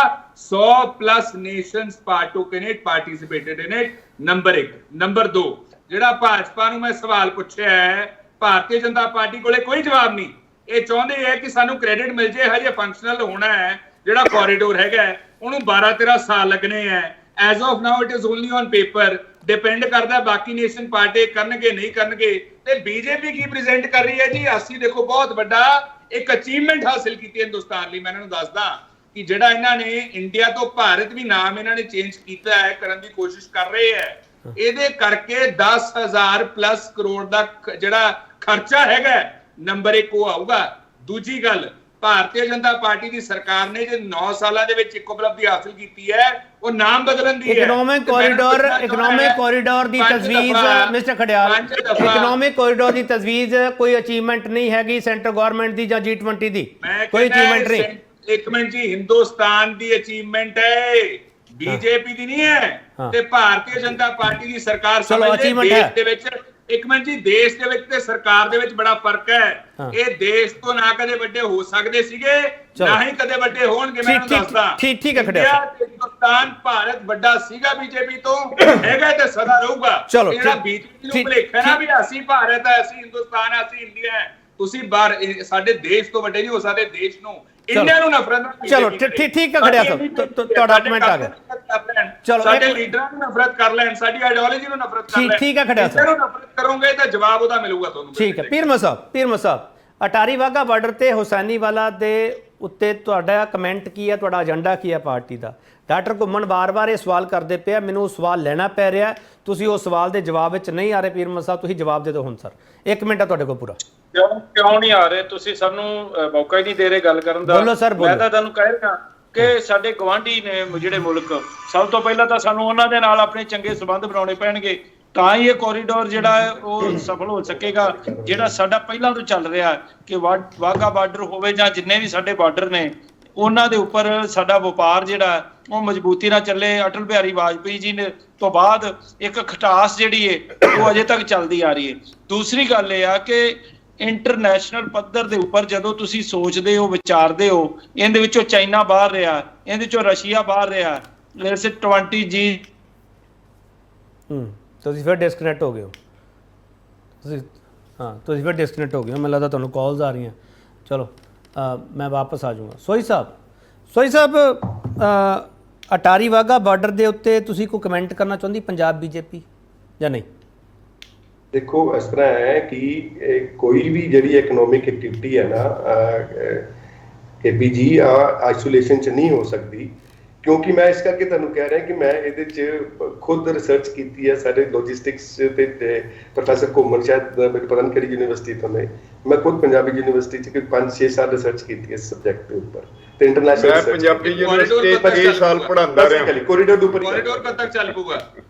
100+ nations participated in it. Number 1। Number 2 ਜਿਹੜਾ ਭਾਜਪਾ ਨੂੰ ਮੈਂ ਸਵਾਲ ਪੁੱਛਿਆ ਹੈ, ਭਾਰਤੀ ਜਨਤਾ ਪਾਰਟੀ ਕੋਲੇ ਕੋਈ ਜਵਾਬ ਨਹੀਂ। ਇਹ ਚਾਹੁੰਦੇ ਹੈ ਕਿ ਸਾਨੂੰ ਕ੍ਰੈਡਿਟ ਮਿਲ ਜੇ, ਹਜੇ ਫੰਕਸ਼ਨਲ ਹੋਣਾ ਹੈ ਜਿਹੜਾ ਕੋਰੀਡੋਰ ਹੈਗਾ ਉਹਨੂੰ 12-13 ਸਾਲ ਲੱਗਣੇ ਹੈ। As of now it is only on paper, depend ਕਰਦਾ ਬਾਕੀ ਨੇਸ਼ਨ ਪਾਰਟੀ ਕਰਨਗੇ ਨਹੀਂ ਕਰਨਗੇ। ਤੇ ਬੀਜੇਪੀ ਕੀ ਪ੍ਰੈਜ਼ੈਂਟ ਕਰ ਰਹੀ ਹੈ ਜੀ? ਅਸੀਂ ਦੇਖੋ ਬਹੁਤ ਵੱਡਾ ਇੱਕ ਅਚੀਵਮੈਂਟ ਹਾਸਿਲ ਕੀਤੀ ਅੰਦੋਸਤਾਨ ਲਈ। ਮੈਂ ਇਹਨਾਂ ਨੂੰ ਦੱਸਦਾ ਕਿ ਜਿਹੜਾ ਇਹਨਾਂ ਨੇ ਇੰਡੀਆ ਤੋਂ ਭਾਰਤ ਵੀ ਨਾਮ ਇਹਨਾਂ ਨੇ ਚੇਂਜ ਕੀਤਾ ਹੈ, ਕਰਨ ਦੀ ਕੋਸ਼ਿਸ਼ ਕਰ ਰਹੇ ਹੈ। ਇਹਦੇ ਕਰਕੇ 10,000+ ਕਰੋੜ ਦਾ ਜਿਹੜਾ ਖਰਚਾ ਹੈਗਾ ਨੰਬਰ 1 ਉਹ ਆਊਗਾ। ਦੂਜੀ ਗੱਲ, ਭਾਰਤੀ ਜਨਤਾ ਪਾਰਟੀ ਦੀ ਸਰਕਾਰ ਨੇ ਜੇ 9 ਸਾਲਾਂ ਦੇ ਵਿੱਚ ਇੱਕ ਉਪਲਬਧੀ ਹਾਸਲ ਕੀਤੀ ਹੈ ਉਹ ਨਾਮ ਬਦਲਣ ਦੀ ਹੈ। ਇਕਨੋਮਿਕ ਕੋਰੀਡੋਰ ਦੀ ਤਜਵੀਜ਼ ਮਿਸਟਰ ਖੜਿਆਲ, ਇਕਨੋਮਿਕ ਕੋਰੀਡੋਰ ਦੀ ਤਜਵੀਜ਼ ਕੋਈ ਅਚੀਵਮੈਂਟ ਨਹੀਂ ਹੈਗੀ ਸੈਂਟਰ ਗਵਰਨਮੈਂਟ ਦੀ ਜਾਂ G20 ਦੀ, ਕੋਈ ਅਚੀਵਮੈਂਟ ਨਹੀਂ। ਇੱਕ ਮਿੰਟ ਜੀ, ਹਿੰਦੁਸਤਾਨ ਦੀ ਅਚੀਵਮੈਂਟ ਹੈ, ਬੀਜੇਪੀ ਦੀ ਨਹੀਂ ਹੈ। ਤੇ ਭਾਰਤੀ ਜਨਤਾ ਪਾਰਟੀ ਦੀ ਸਰਕਾਰ ਸਮਝਦੇ ਦੇਸ਼ ਦੇ ਵਿੱਚ, ਇੱਕ ਮਿੰਟ ਜੀ, ਦੇਸ਼ ਦੇ ਵਿੱਚ ਤੇ ਸਰਕਾਰ ਦੇ ਵਿੱਚ ਬੜਾ ਫਰਕ ਹੈ। ਇਹ ਦੇਸ਼ ਤੋਂ ਨਾ ਕਦੇ ਵੱਡੇ ਹੋ ਸਕਦੇ ਸੀਗੇ ਨਾ ਹੀ ਕਦੇ ਵੱਡੇ ਹੋਣਗੇ। ਮੈਂ ਤੁਹਾਨੂੰ ਦੱਸਦਾ ਠੀਕ ਹੈ ਖੜਿਆ, ਹਿੰਦੁਸਤਾਨ ਭਾਰਤ ਵੱਡਾ ਸੀਗਾ ਬੀਜੇਪੀ ਤੋਂ, ਹੈਗਾ ਤੇ ਸਦਾ ਰਹੂਗਾ। ਜਿਹੜਾ ਬੀਜੇਪੀ ਨੂੰ ਭੁਲੇਖਾ ਨਾ ਵੀ ਅਸੀਂ ਭਾਰਤ ਹੈ, ਅਸੀਂ ਹਿੰਦੁਸਤਾਨ ਹੈ, ਅਸੀਂ ਇੰਡੀਆ ਹੈ, ਤੁਸੀਂ ਬਾਹਰ ਸਾਡੇ ਦੇਸ਼ ਤੋਂ ਵੱਡੇ ਨਹੀਂ ਹੋ ਸਕਦੇ। ਦੇਸ਼ ਨੂੰ ਇੰਡੀਆ ਨੂੰ ਨਫ਼ਰਤ, ਚਲੋ ਠੀਕ ਹੈ ਖੜਿਆ ਸਾਹਿਬ, ਤੁਹਾਡਾ ਕਮੈਂਟ ਆ ਗਿਆ। ਚਲੋ ਸਾਡੇ ਲੀਡਰਾਂ ਨੂੰ ਨਫ਼ਰਤ ਕਰ ਲੈਣ, ਸਾਡੀ ਆਈਡੀਓਲੋਜੀ ਨੂੰ ਨਫ਼ਰਤ ਕਰ ਲੈਣ। ਠੀਕ ਹੈ ਖੜਿਆ ਸਾਹਿਬ, ਨਫ਼ਰਤ ਕਰੋਗੇ ਤਾਂ ਜਵਾਬ ਉਹਦਾ ਮਿਲੂਗਾ ਤੁਹਾਨੂੰ। ਠੀਕ ਹੈ ਪੀਰਮਲ ਸਾਹਿਬ, ਅਟਾਰੀ ਵਾਹਗਾ ਬਾਰਡਰ ਤੇ ਹੁਸੈਨੀ ਵਾਲਾ ਦੇ ਉੱਤੇ ਤੁਹਾਡਾ ਕਮੈਂਟ ਕੀ ਹੈ, ਤੁਹਾਡਾ ਏਜੰਡਾ ਕੀ ਹੈ ਪਾਰਟੀ ਦਾ? ਡਾਕਟਰ ਘੁੰਮਣ ਵਾਰ-ਵਾਰ ਇਹ ਸਵਾਲ ਕਰਦੇ ਪਿਆ, ਮੈਨੂੰ ਉਹ ਸਵਾਲ ਲੈਣਾ ਪੈ ਰਿਹਾ, ਤੁਸੀਂ ਉਸ ਸਵਾਲ ਦੇ ਜਵਾਬ ਵਿੱਚ ਨਹੀਂ ਆ ਰਹੇ। ਪੀਰਮਲ ਸਾਹਿਬ ਤੁਸੀਂ ਜਵਾਬ ਦੇ ਦਿਓ ਹੁਣ ਸਰ, 1 ਮਿੰਟ ਹੈ ਤੁਹਾਡੇ ਕੋਲ ਪੂਰਾ। ਕਿਉਂ ਨਹੀਂ ਆ ਰਹੇ? ਤੁਸੀਂ ਸਾਨੂੰ ਮੌਕਾ ਹੀ ਨਹੀਂ ਦੇ ਰਹੇ ਗੱਲ ਕਰਨ ਦਾ। ਬੋਲੋ ਸਰ, ਮੈਂ ਤਾਂ ਤੁਹਾਨੂੰ ਕਹਿ ਰਿਹਾ ਕਿ ਸਾਡੇ ਗਵਾਂਢੀ ਨੇ ਜਿਹੜੇ ਮੁਲਕ, ਸਭ ਤੋਂ ਪਹਿਲਾਂ ਤਾਂ ਸਾਨੂੰ ਉਹਨਾਂ ਦੇ ਨਾਲ ਆਪਣੇ ਚੰਗੇ ਸੰਬੰਧ ਬਣਾਉਣੇ ਪੈਣਗੇ, ਤਾਂ ਹੀ ਇਹ ਕੋਰੀਡੋਰ ਜਿਹੜਾ ਹੈ ਉਹ ਸਫਲ ਹੋ ਸਕੇਗਾ। ਜਿਹੜਾ ਸਾਡਾ ਪਹਿਲਾਂ ਤੋਂ ਚੱਲ ਰਿਹਾ ਕਿ ਵਾਹਗਾ ਬਾਰਡਰ ਹੋਵੇ ਜਾਂ ਜਿੰਨੇ ਵੀ ਸਾਡੇ ਬਾਰਡਰ ਨੇ ਉਹਨਾਂ ਦੇ ਉੱਪਰ ਸਾਡਾ ਵਪਾਰ ਜਿਹੜਾ ਉਹ ਮਜ਼ਬੂਤੀ ਨਾਲ ਚੱਲੇ। ਅਟਲ ਬਿਹਾਰੀ ਵਾਜਪੇਈ ਜੀ ਨੇ ਤੋਂ ਬਾਅਦ ਇੱਕ ਖਟਾਸ ਜਿਹੜੀ ਹੈ ਉਹ ਅਜੇ ਤੱਕ ਚੱਲਦੀ ਆ ਰਹੀ ਹੈ। ਦੂਸਰੀ ਗੱਲ ਇਹ ਆ ਕਿ ਇੰਟਰਨੈਸ਼ਨਲ ਪੱਧਰ ਦੇ ਉੱਪਰ ਜਦੋਂ ਤੁਸੀਂ ਸੋਚਦੇ ਹੋ, ਵਿਚਾਰਦੇ ਹੋ, ਇਹਦੇ ਵਿੱਚੋਂ ਚਾਈਨਾ ਬਾਹਰ ਰਿਹਾ, ਇਹਦੇ ਵਿੱਚੋਂ ਰਸ਼ੀਆ ਬਾਹਰ ਰਿਹਾ, ਵੈਸੇ 20G ਤੁਸੀਂ ਫਿਰ ਡਿਸਕਨੈਕਟ ਹੋ ਗਏ ਹੋ। ਤੁਸੀਂ ਫਿਰ ਡਿਸਕਨੈਕਟ ਹੋ ਗਏ ਹੋ, ਮੈਨੂੰ ਲੱਗਦਾ ਤੁਹਾਨੂੰ ਕਾਲਸ ਆ ਰਹੀਆਂ। ਚਲੋ ਮੈਂ ਵਾਪਸ ਆ ਜਾਊਂਗਾ। ਸੋਈ ਸਾਹਿਬ ਅਟਾਰੀ ਵਾਹਗਾ ਬਾਰਡਰ ਦੇ ਉੱਤੇ ਤੁਸੀਂ ਕੋਈ ਕਮੈਂਟ ਕਰਨਾ ਚਾਹੁੰਦੀ ਪੰਜਾਬ ਬੀਜੇਪੀ ਜਾਂ ਨਹੀਂ? ਦੇਖੋ ਇਸ ਤਰ੍ਹਾਂ ਹੈ ਕਿ ਕੋਈ ਵੀ ਜਿਹੜੀ ਇਕਨੋਮਿਕ ਐਕਟੀਵਿਟੀ ਹੈ ਨਾ ਕੇਪੀ ਜੀ ਆਈਸੋਲੇਸ਼ਨ ਚ ਨਹੀਂ ਹੋ ਸਕਦੀ, ਕਿਉਂਕਿ ਮੈਂ ਇਸ ਕਰਕੇ ਤੁਹਾਨੂੰ ਕਹਿ ਰਿਹਾ ਕਿ ਮੈਂ ਇਹਦੇ 'ਚ ਖੁਦ ਰਿਸਰਚ ਕੀਤੀ ਹੈ ਸਾਡੇ ਲੌਜਿਸਟਿਕਸ ਤੇ ਪ੍ਰੋਫੈਸਰ ਘੁੰਮਣ ਸ਼ਾਇਦ ਮੈਨੂੰ ਪਤਾ ਨਹੀਂ ਕਿਹੜੀ ਯੂਨੀਵਰਸਿਟੀ ਤੋਂ ਨੇ, ਮੈਂ ਖੁਦ ਪੰਜਾਬੀ ਯੂਨੀਵਰਸਿਟੀ 'ਚ 5-6 ਸਾਲ ਰਿਸਰਚ ਕੀਤੀ ਹੈ ਇਸ ਸਬਜੈਕਟ ਦੇ ਉੱਪਰ ਤੇ ਇੰਟਰਨੈਸ਼ਨਲ ਮੈਂ ਪੰਜਾਬੀ ਯੂਨੀਵਰਸਿਟੀ 6 ਸਾਲ ਪੜ੍ਹਾਉਂਦਾ ਰਿਹਾ। ਕੋਰੀਡੋਰ ਦੇ ਉੱਪਰ ਕੋਰੀਡੋਰ ਕਦ ਤੱਕ ਚੱਲ ਪਊਗਾ?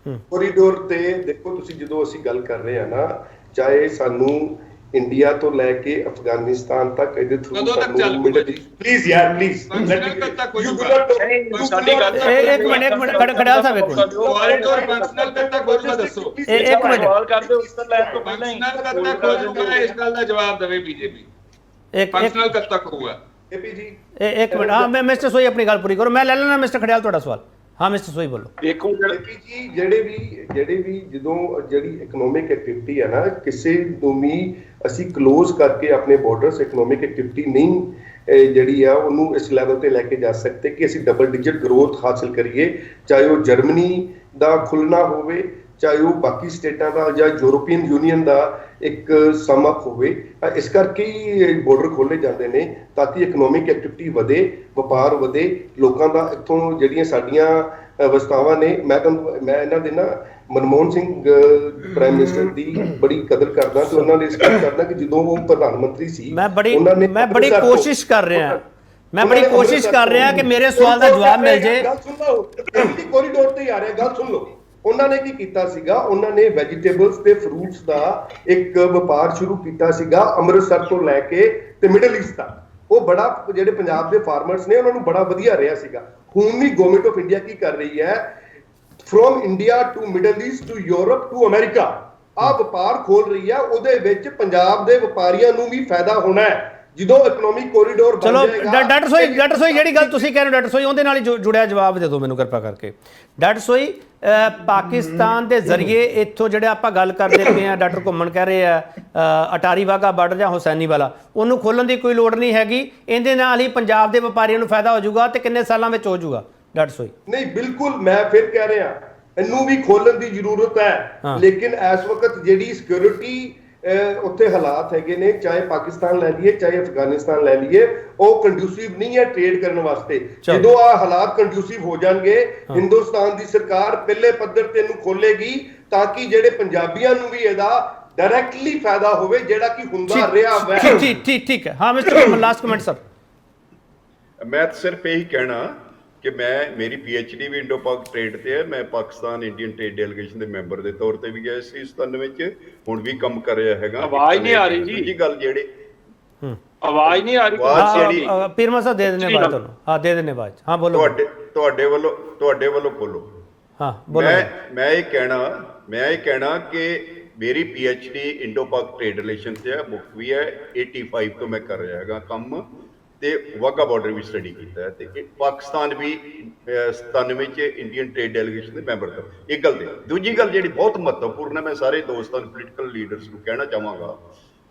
ਕੋਰੀਡੋਰ ਤੇ ਦੇਖੋ ਤੁਸੀਂ ਜਦੋਂ ਅਸੀਂ ਗੱਲ ਕਰ ਰਹੇ ਹਾਂ ਨਾ, ਚਾਹੇ ਸਾਨੂੰ ਇੰਡੀਆ ਤੋਂ ਲੈ ਕੇ ਅਫਗਾਨਿਸਤਾਨ ਤੱਕ ਇਹਦੇ ਥਰੂ ਕਦੋਂ ਤੱਕ ਚੱਲ ਪਊਗਾ ਜੀ? ਪਲੀਜ਼ ਯਾਰ ਪਲੀਜ਼ ਕਦ ਤੱਕ ਹੋ ਜਾਊਗਾ? ਸਾਡੀ ਗੱਲ ਇੱਕ ਮਿੰਟ ਖੜਿਆਲ ਸਾਹਿਬ, ਇੱਕ ਮਿੰਟ ਕੋਰੀਡੋਰ ਫੰਕਸ਼ਨਲ ਕਦ ਤੱਕ ਹੋਊਗਾ ਦੱਸੋ? ਇੱਕ ਮਿੰਟ ਸਵਾਲ ਕਰਦੇ ਉੱਤਰ ਲੈਣ ਤੋਂ ਪਹਿਲਾਂ ਹੀ ਫੰਕਸ਼ਨਲ ਕਦ ਤੱਕ ਹੋ ਜਾਊਗਾ? ਇਸ ਗੱਲ ਦਾ ਜਵਾਬ ਦੇਵੇ ਬੀਜੇਪੀ। ਇੱਕ ਫੰਕਸ਼ਨਲ ਕਦ ਤੱਕ ਹੋਊਗਾ? ਏਪੀ ਜੀ ਇੱਕ ਮਿੰਟ, ਹਾਂ ਮੈਂ ਮਿਸਟਰ ਸੋਈ ਆਪਣੀ ਗੱਲ ਪੂਰੀ ਕਰੋ, ਮੈਂ ਲੈ ਲੈਣਾ ਮਿਸਟਰ ਖੜਿਆਲ ਤੁਹਾਡਾ ਸਵਾਲ। ਹਾਂ ਮਿਸਟਰ ਸੋਈ ਬੋਲੋ। ਦੇਖੋ ਏਪੀ ਜੀ ਜਿਹੜੇ ਵੀ ਜਦੋਂ ਜਿਹੜੀ ਇਕਨੋਮਿਕ ਐਕਟੀਵਿਟੀ ਹੈ ਨਾ, ਕਿਸੇ ਨੂੰ ਵੀ ਅਸੀਂ ਕਲੋਜ਼ ਕਰਕੇ ਆਪਣੇ ਬਾਰਡਰਸ ਇਕਨੋਮਿਕ ਐਕਟੀਵਿਟੀ ਨਹੀਂ ਜਿਹੜੀ ਆ ਉਹਨੂੰ ਇਸ ਲੈਵਲ ਤੇ ਲੈ ਕੇ ਜਾ ਸਕਦੇ ਕਿ ਅਸੀਂ ਡਬਲ ਡਿਜਿਟ ਗਰੋਥ ਹਾਸਲ ਕਰੀਏ, ਚਾਹੇ ਉਹ ਜਰਮਨੀ ਦਾ ਖੁੱਲਣਾ ਹੋਵੇ, ਚਾਹੇ ਉਹ ਬਾਕੀ ਸਟੇਟਾਂ ਦਾ ਜਾਂ ਯੂਰੋਪੀਅਨ ਯੂਨੀਅਨ ਦਾ ਇੱਕ ਸਮ ਅਪ ਹੋਵੇ। ਇਸ ਕਰਕੇ ਹੀ ਬਾਰਡਰ ਖੋਲ੍ਹੇ ਜਾਂਦੇ ਨੇ ਤਾਂ ਕਿ ਇਕਨੋਮਿਕ ਐਕਟੀਵਿਟੀ ਵਧੇ, ਵਪਾਰ ਵਧੇ, ਲੋਕਾਂ ਦਾ ਇੱਥੋਂ ਜਿਹੜੀਆਂ ਸਾਡੀਆਂ ਵਸਤਾਵਾਂ ਨੇ। ਮੈਂ ਇਹਨਾਂ ਦੇ ਨਾ ਮਨਮੋਹਨ ਸਿੰਘ ਪ੍ਰਾਈਮ ਮਿਨਿਸਟਰ ਦੀ ਬੜੀ ਕਦਰ ਕਰਦਾ ਤੇ ਉਹਨਾਂ ਨੇ ਇਸ ਗੱਲ ਕਰਦਾ ਕਿ ਜਦੋਂ ਉਹ ਪ੍ਰਧਾਨ ਮੰਤਰੀ ਸੀ ਮੈਂ ਬੜੀ ਕੋਸ਼ਿਸ਼ ਕਰ ਰਿਹਾ ਕਿ ਮੇਰੇ ਸਵਾਲ ਦਾ ਜਵਾਬ ਮਿਲ ਜੇ। ਗੱਲ ਸੁਣ ਲਓ, ਕੋਰੀਡੋਰ ਤੇ ਹੀ ਆ ਰਿਹਾ, ਗੱਲ ਸੁਣ ਲਓ। ਉਹਨਾਂ ਨੇ ਕੀ ਕੀਤਾ ਸੀਗਾ, ਉਹਨਾਂ ਨੇ ਵੈਜੀਟੇਬਲਸ ਤੇ ਫਰੂਟਸ ਦਾ ਇੱਕ ਵਪਾਰ ਸ਼ੁਰੂ ਕੀਤਾ ਸੀਗਾ ਅੰਮ੍ਰਿਤਸਰ ਤੋਂ ਲੈ ਕੇ ਤੇ ਮਿਡਲ ਈਸਟ ਤੱਕ। ਉਹ ਬੜਾ ਜਿਹੜੇ ਪੰਜਾਬ ਦੇ ਫਾਰਮਰਸ ਨੇ ਉਹਨਾਂ ਨੂੰ ਬੜਾ ਵਧੀਆ ਰਿਹਾ ਸੀਗਾ। ਹੁਣ ਵੀ ਗਵਰਨਮੈਂਟ ਆਫ ਇੰਡੀਆ ਕੀ ਕਰ ਰਹੀ ਹੈ, from India to middle east to Europe to America ਆਹ ਵਪਾਰ ਖੋਲ ਰਹੀ ਹੈ। ਉਹਦੇ ਵਿੱਚ ਪੰਜਾਬ ਦੇ ਵਪਾਰੀਆਂ ਨੂੰ ਵੀ ਫਾਇਦਾ ਹੋਣਾ ਹੈ ਜਦੋਂ ਇਕਨੋਮਿਕ ਕੋਰੀਡੋਰ ਬਣ ਜਾਏਗਾ। ਡਾਕਟਰ ਸੋਈ ਜਿਹੜੀ ਗੱਲ ਤੁਸੀਂ ਕਹਿ ਰਹੇ ਹੋ ਡਾਕਟਰ ਸੋਈ, ਉਹਦੇ ਨਾਲ ਹੀ ਜੁੜਿਆ ਜਵਾਬ ਦੇ ਦਿਓ ਮੈਨੂੰ ਕਿਰਪਾ ਕਰਕੇ। ਡਾਕਟਰ ਸੋਈ, ਪਾਕਿਸਤਾਨ ਦੇ ਜ਼ਰੀਏ ਇੱਥੋਂ ਜਿਹੜੇ ਆਪਾਂ ਗੱਲ ਕਰਦੇ ਪਏ ਆ, ਡਾਕਟਰ ਘੁੰਮਣ ਕਹਿ ਰਹੇ ਆ ਅਟਾਰੀ ਵਾਹਗਾ ਬਾਰਡਰ ਜਾਂ ਹੁਸੈਨੀ ਵਾਲਾ, ਉਹਨੂੰ ਖੋਲ੍ਹਣ ਦੀ ਕੋਈ ਲੋੜ ਨਹੀਂ ਹੈਗੀ, ਇਹਦੇ ਨਾਲ ਹੀ ਪੰਜਾਬ ਦੇ ਵਪਾਰੀਆਂ ਨੂੰ ਫਾਇਦਾ ਹੋ ਜਾਊਗਾ ਤੇ ਕਿੰਨੇ ਸਾਲਾਂ ਵਿੱਚ ਹੋ ਜਾਊਗਾ? ਡਾਕਟਰ ਸੋਈ ਨਹੀਂ, ਬਿਲਕੁਲ ਮੈਂ ਫਿਰ ਕਹਿ ਰਿਹਾ ਇਹਨੂੰ ਵੀ ਖੋਲਣ ਦੀ ਜ਼ਰੂਰਤ ਹੈ, ਲੇਕਿਨ ਇਸ ਵਕਤ ਜਿਹੜੀ ਸਿਕਿਉਰਿਟੀ ਉੱਥੇ ਹਾਲਾਤ ਹੈਗੇ ਨੇ, ਚਾਹੇ ਪਾਕਿਸਤਾਨ ਲੈ ਲਈਏ ਚਾਹੇ ਅਫਗਾਨਿਸਤਾਨ ਲੈ ਲਈਏ, ਉਹ ਕੰਡੂਸਿਵ ਨਹੀਂ ਹੈ ਟ੍ਰੇਡ ਕਰਨ ਵਾਸਤੇ। ਜਦੋਂ ਆ ਹਾਲਾਤ ਕੰਡੂਸਿਵ ਹੋ ਜਾਣਗੇ, ਹਿੰਦੁਸਤਾਨ ਦੀ ਸਰਕਾਰ ਪਹਿਲੇ ਪੱਧਰ ਤੇ ਇਹਨੂੰ ਖੋਲੇਗੀ ਤਾਂ ਕਿ ਜਿਹੜੇ ਪੰਜਾਬੀਆਂ ਨੂੰ ਵੀ ਇਹਦਾ ਡਾਇਰੈਕਟਲੀ ਫਾਇਦਾ ਹੋਵੇ, ਜਿਹੜਾ ਕਿ ਹੁੰਦਾ ਰਿਹਾ ਹੈ। ਠੀਕ ਹੈ। ਹਾਂ ਮਿਸਟਰ ਲਾਸਟ ਕਮੈਂਟ ਸਰ। ਮੈਂ ਸਿਰਫ ਇਹੀ ਕਹਿਣਾ ਕਿ ਮੇਰੀ PhD ਵੀ ਇੰਡੋ ਪਾਕ ਟ੍ਰੇਡ ਤੇ ਹੈ। ਮੈਂ ਪਾਕਿਸਤਾਨ ਇੰਡੀਅਨ ਟ੍ਰੇਡ ਡੈਲੀਗੇਸ਼ਨ ਦੇ ਮੈਂਬਰ ਦੇ ਤੌਰ ਤੇ ਵੀ ਗਿਆ ਸੀ 97 ਵਿੱਚ, ਹੁਣ ਵੀ ਕੰਮ ਕਰ ਰਿਹਾ ਹੈਗਾ। ਆਵਾਜ਼ ਨਹੀਂ ਆ ਰਹੀ ਜੀ। ਦੂਜੀ ਗੱਲ ਜਿਹੜੀ ਆਵਾਜ਼ ਨਹੀਂ ਆ ਰਹੀ। ਪੀਰਮਾ ਸਾਹਿਬ ਦੇ ਦਿੰਦੇ ਬਾਅਦ ਤੁਹਾਨੂੰ। ਹਾਂ ਦੇ ਦਿੰਦੇ ਬਾਅਦ। ਹਾਂ ਬੋਲੋ। ਤੁਹਾਡੇ ਵੱਲੋਂ ਬੋਲੋ। ਹਾਂ ਬੋਲੋ। ਮੈਂ ਇਹ ਕਹਿਣਾ ਕਿ ਮੇਰੀ PhD ਇੰਡੋ ਪਾਕ ਟ੍ਰੇਡ ਰਿਲੇਸ਼ਨ ਤੇ ਹੈ, ਮੁਕਤ ਵੀ ਹੈ। 85 ਤੋਂ ਮੈਂ ਕਰ ਰਿਹਾ ਹੈਗਾ ਕੰਮ ਤੇ ਵਾਹਗਾ ਬਾਰਡਰ ਵੀ ਸਟੱਡੀ ਕੀਤਾ ਹੈ ਤੇ ਪਾਕਿਸਤਾਨ ਵੀ 97 ਵਿੱਚ ਇੰਡੀਅਨ ਟ੍ਰੇਡ ਡੈਲੀਗੇਸ਼ਨ ਦੇ ਮੈਂਬਰ ਤੋਂ। ਇੱਕ ਗੱਲ ਤੇ ਦੂਜੀ ਗੱਲ ਜਿਹੜੀ ਬਹੁਤ ਮਹੱਤਵਪੂਰਨ ਹੈ, ਮੈਂ ਸਾਰੇ ਦੋਸਤਾਂ ਨੂੰ ਪੋਲੀਟੀਕਲ ਲੀਡਰਸ ਨੂੰ ਕਹਿਣਾ ਚਾਹਾਂਗਾ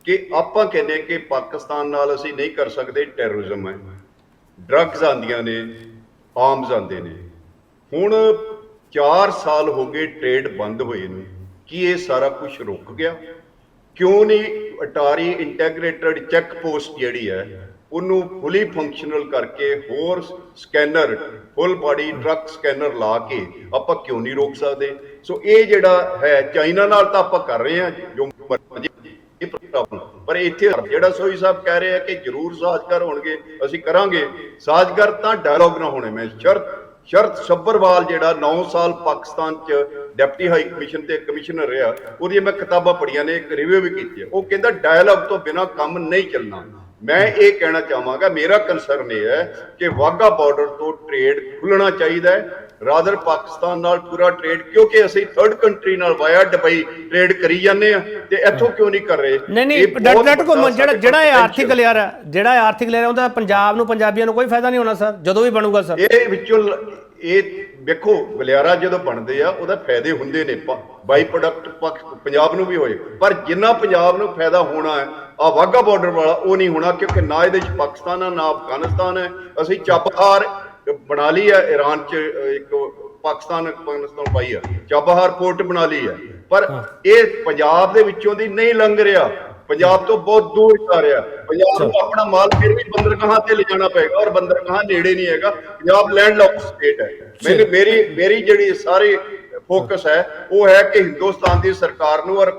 ਕਿ ਆਪਾਂ ਕਹਿੰਦੇ ਕਿ ਪਾਕਿਸਤਾਨ ਨਾਲ ਅਸੀਂ ਨਹੀਂ ਕਰ ਸਕਦੇ, ਟੈਰਰਿਜ਼ਮ ਹੈ, ਡਰੱਗਸ ਆਉਂਦੀਆਂ ਨੇ, ਆਰਮਸ ਆਉਂਦੇ ਨੇ। ਹੁਣ 4 ਸਾਲ ਹੋ ਗਏ ਟ੍ਰੇਡ ਬੰਦ ਹੋਏ ਨੂੰ, ਕੀ ਇਹ ਸਾਰਾ ਕੁਝ ਰੁਕ ਗਿਆ? ਕਿਉਂ ਨਹੀਂ ਅਟਾਰੀ ਇੰਟੈਗ੍ਰੇਟਡ ਚੈੱਕ ਪੋਸਟ ਜਿਹੜੀ ਹੈ ਉਹਨੂੰ ਫੁਲੀ ਫੰਕਸ਼ਨਲ ਕਰਕੇ ਹੋਰ scanner, full body truck scanner ਲਾ ਕੇ ਆਪਾਂ ਕਿਉਂ ਨਹੀਂ ਰੋਕ ਸਕਦੇ? ਸੋ ਇਹ ਜਿਹੜਾ ਹੈ ਚਾਈਨਾ ਨਾਲ ਤਾਂ ਆਪਾਂ ਕਰ ਰਹੇ ਹਾਂ ਜੋ ਪਰ ਇੱਥੇ ਜਿਹੜਾ ਸੋਈ ਸਾਹਿਬ ਕਹਿ ਰਹੇ ਆ ਕਿ ਜ਼ਰੂਰ ਸਾਜ਼ਗਾਰ ਹੋਣਗੇ, ਅਸੀਂ ਕਰਾਂਗੇ ਸਾਜ਼ਗਾਰ, ਤਾਂ ਡਾਇਲੌਗ ਨਾ ਹੋਣੇ। ਮੈਂ ਸ਼ਰਤ ਸੱਭਰਵਾਲ ਜਿਹੜਾ 9 ਸਾਲ ਪਾਕਿਸਤਾਨ 'ਚ ਡਿਪਟੀ ਹਾਈ ਕਮਿਸ਼ਨ ਤੇ ਕਮਿਸ਼ਨਰ ਰਿਹਾ, ਉਹਦੀਆਂ ਮੈਂ ਕਿਤਾਬਾਂ ਪੜ੍ਹੀਆਂ ਨੇ, ਇੱਕ ਰਿਵਿਊ ਵੀ ਕੀਤੀ ਹੈ। ਉਹ ਕਹਿੰਦਾ ਡਾਇਲੌਗ ਤੋਂ ਬਿਨਾਂ ਕੰਮ ਨਹੀਂ ਚੱਲਣਾ। ਮੈਂ ਇਹ ਕਹਿਣਾ ਚਾਹਾਂਗਾ, ਮੇਰਾ ਕੰਸਰਨ ਇਹ ਹੈ ਕਿ ਵਾਹਗਾ ਬਾਰਡਰ ਤੋਂ ਟ੍ਰੇਡ ਖੁੱਲ੍ਹਣਾ ਚਾਹੀਦਾ ਹੈ, ਰਾਦਰ ਪਾਕਿਸਤਾਨ ਨਾਲ ਪੂਰਾ ਟ੍ਰੇਡ, ਕਿਉਂਕਿ ਅਸੀਂ ਥਰਡ ਕੰਟਰੀ ਨਾਲ ਵਾਇਆ ਦੁਬਈ ਟ੍ਰੇਡ ਕਰੀ ਜਾਂਦੇ ਆ ਤੇ ਇੱਥੋਂ ਕਿਉਂ ਨਹੀਂ ਕਰ ਰਹੇ? ਨਹੀਂ ਡਾਕਟਰ ਘੁੰਮਣ ਜਿਹੜਾ ਇਹ ਆਰਥਿਕ ਲੇਅਰ ਹੈ, ਉਹਦਾ ਪੰਜਾਬ ਨੂੰ, ਪੰਜਾਬੀਆਂ ਨੂੰ ਕੋਈ ਫਾਇਦਾ ਨਹੀਂ ਹੋਣਾ ਸਰ, ਜਦੋਂ ਵੀ ਬਣੂਗਾ ਸਰ। ਇਹ ਵਿੱਚੋਂ ਇਹ ਵੇਖੋ ਗਲਿਆਰਾ ਜਦੋਂ ਬਣਦੇ ਆ ਉਹਦਾ ਫਾਇਦੇ ਹੁੰਦੇ ਨੇ, ਬਾਈ ਪ੍ਰੋਡਕਟ ਪੰਜਾਬ ਨੂੰ ਵੀ ਹੋਏ, ਪਰ ਜਿੰਨਾ ਪੰਜਾਬ ਨੂੰ ਫਾਇਦਾ ਹੋਣਾ ਹੈ ਆ ਵਾਹਗਾ ਬਾਰਡਰ ਵਾਲਾ ਉਹ ਨਹੀਂ ਹੋਣਾ, ਕਿਉਂਕਿ ਨਾ ਇਹਦੇ 'ਚ ਪਾਕਿਸਤਾਨ ਹੈ ਨਾ ਅਫਗਾਨਿਸਤਾਨ ਹੈ। ਅਸੀਂ ਚਾਬਹਾਰ ਬਣਾ ਲਈ ਹੈ ਈਰਾਨ 'ਚ, ਇੱਕ ਪਾਕਿਸਤਾਨ ਪਾਈ ਆ, ਚਾਬਹਾਰ ਪੋਰਟ ਬਣਾ ਲਈ ਹੈ, ਪਰ ਇਹ ਪੰਜਾਬ ਦੇ ਵਿੱਚੋਂ ਦੀ ਨਹੀਂ ਲੰਘ ਰਿਹਾ, ਪੰਜਾਬ ਤੋਂ ਬਹੁਤ ਦੂਰ ਜਾ ਰਿਹਾ। ਪੰਜਾਬ ਨੂੰ ਆਪਣਾ ਮਾਲ ਫਿਰ ਵੀ ਬੰਦਰਗਾਹਾਂ ਤੇ ਲਿਜਾਣਾ ਪਏਗਾ, ਔਰ ਬੰਦਰਗਾਹਾਂ ਨੇੜੇ ਨਹੀਂ ਹੈਗਾ। ਪੰਜਾਬ ਲੈਂਡਲੌਕ ਸਟੇਟ ਹੈ। ਮੇਰੀ ਜਿਹੜੀ ਸਾਰੇ ਫੋਕਸ ਹੈ ਉਹ ਹੈ ਕਿ ਹਿੰਦੁਸਤਾਨ ਦੀ ਸਰਕਾਰ ਨੂੰ ਔਰ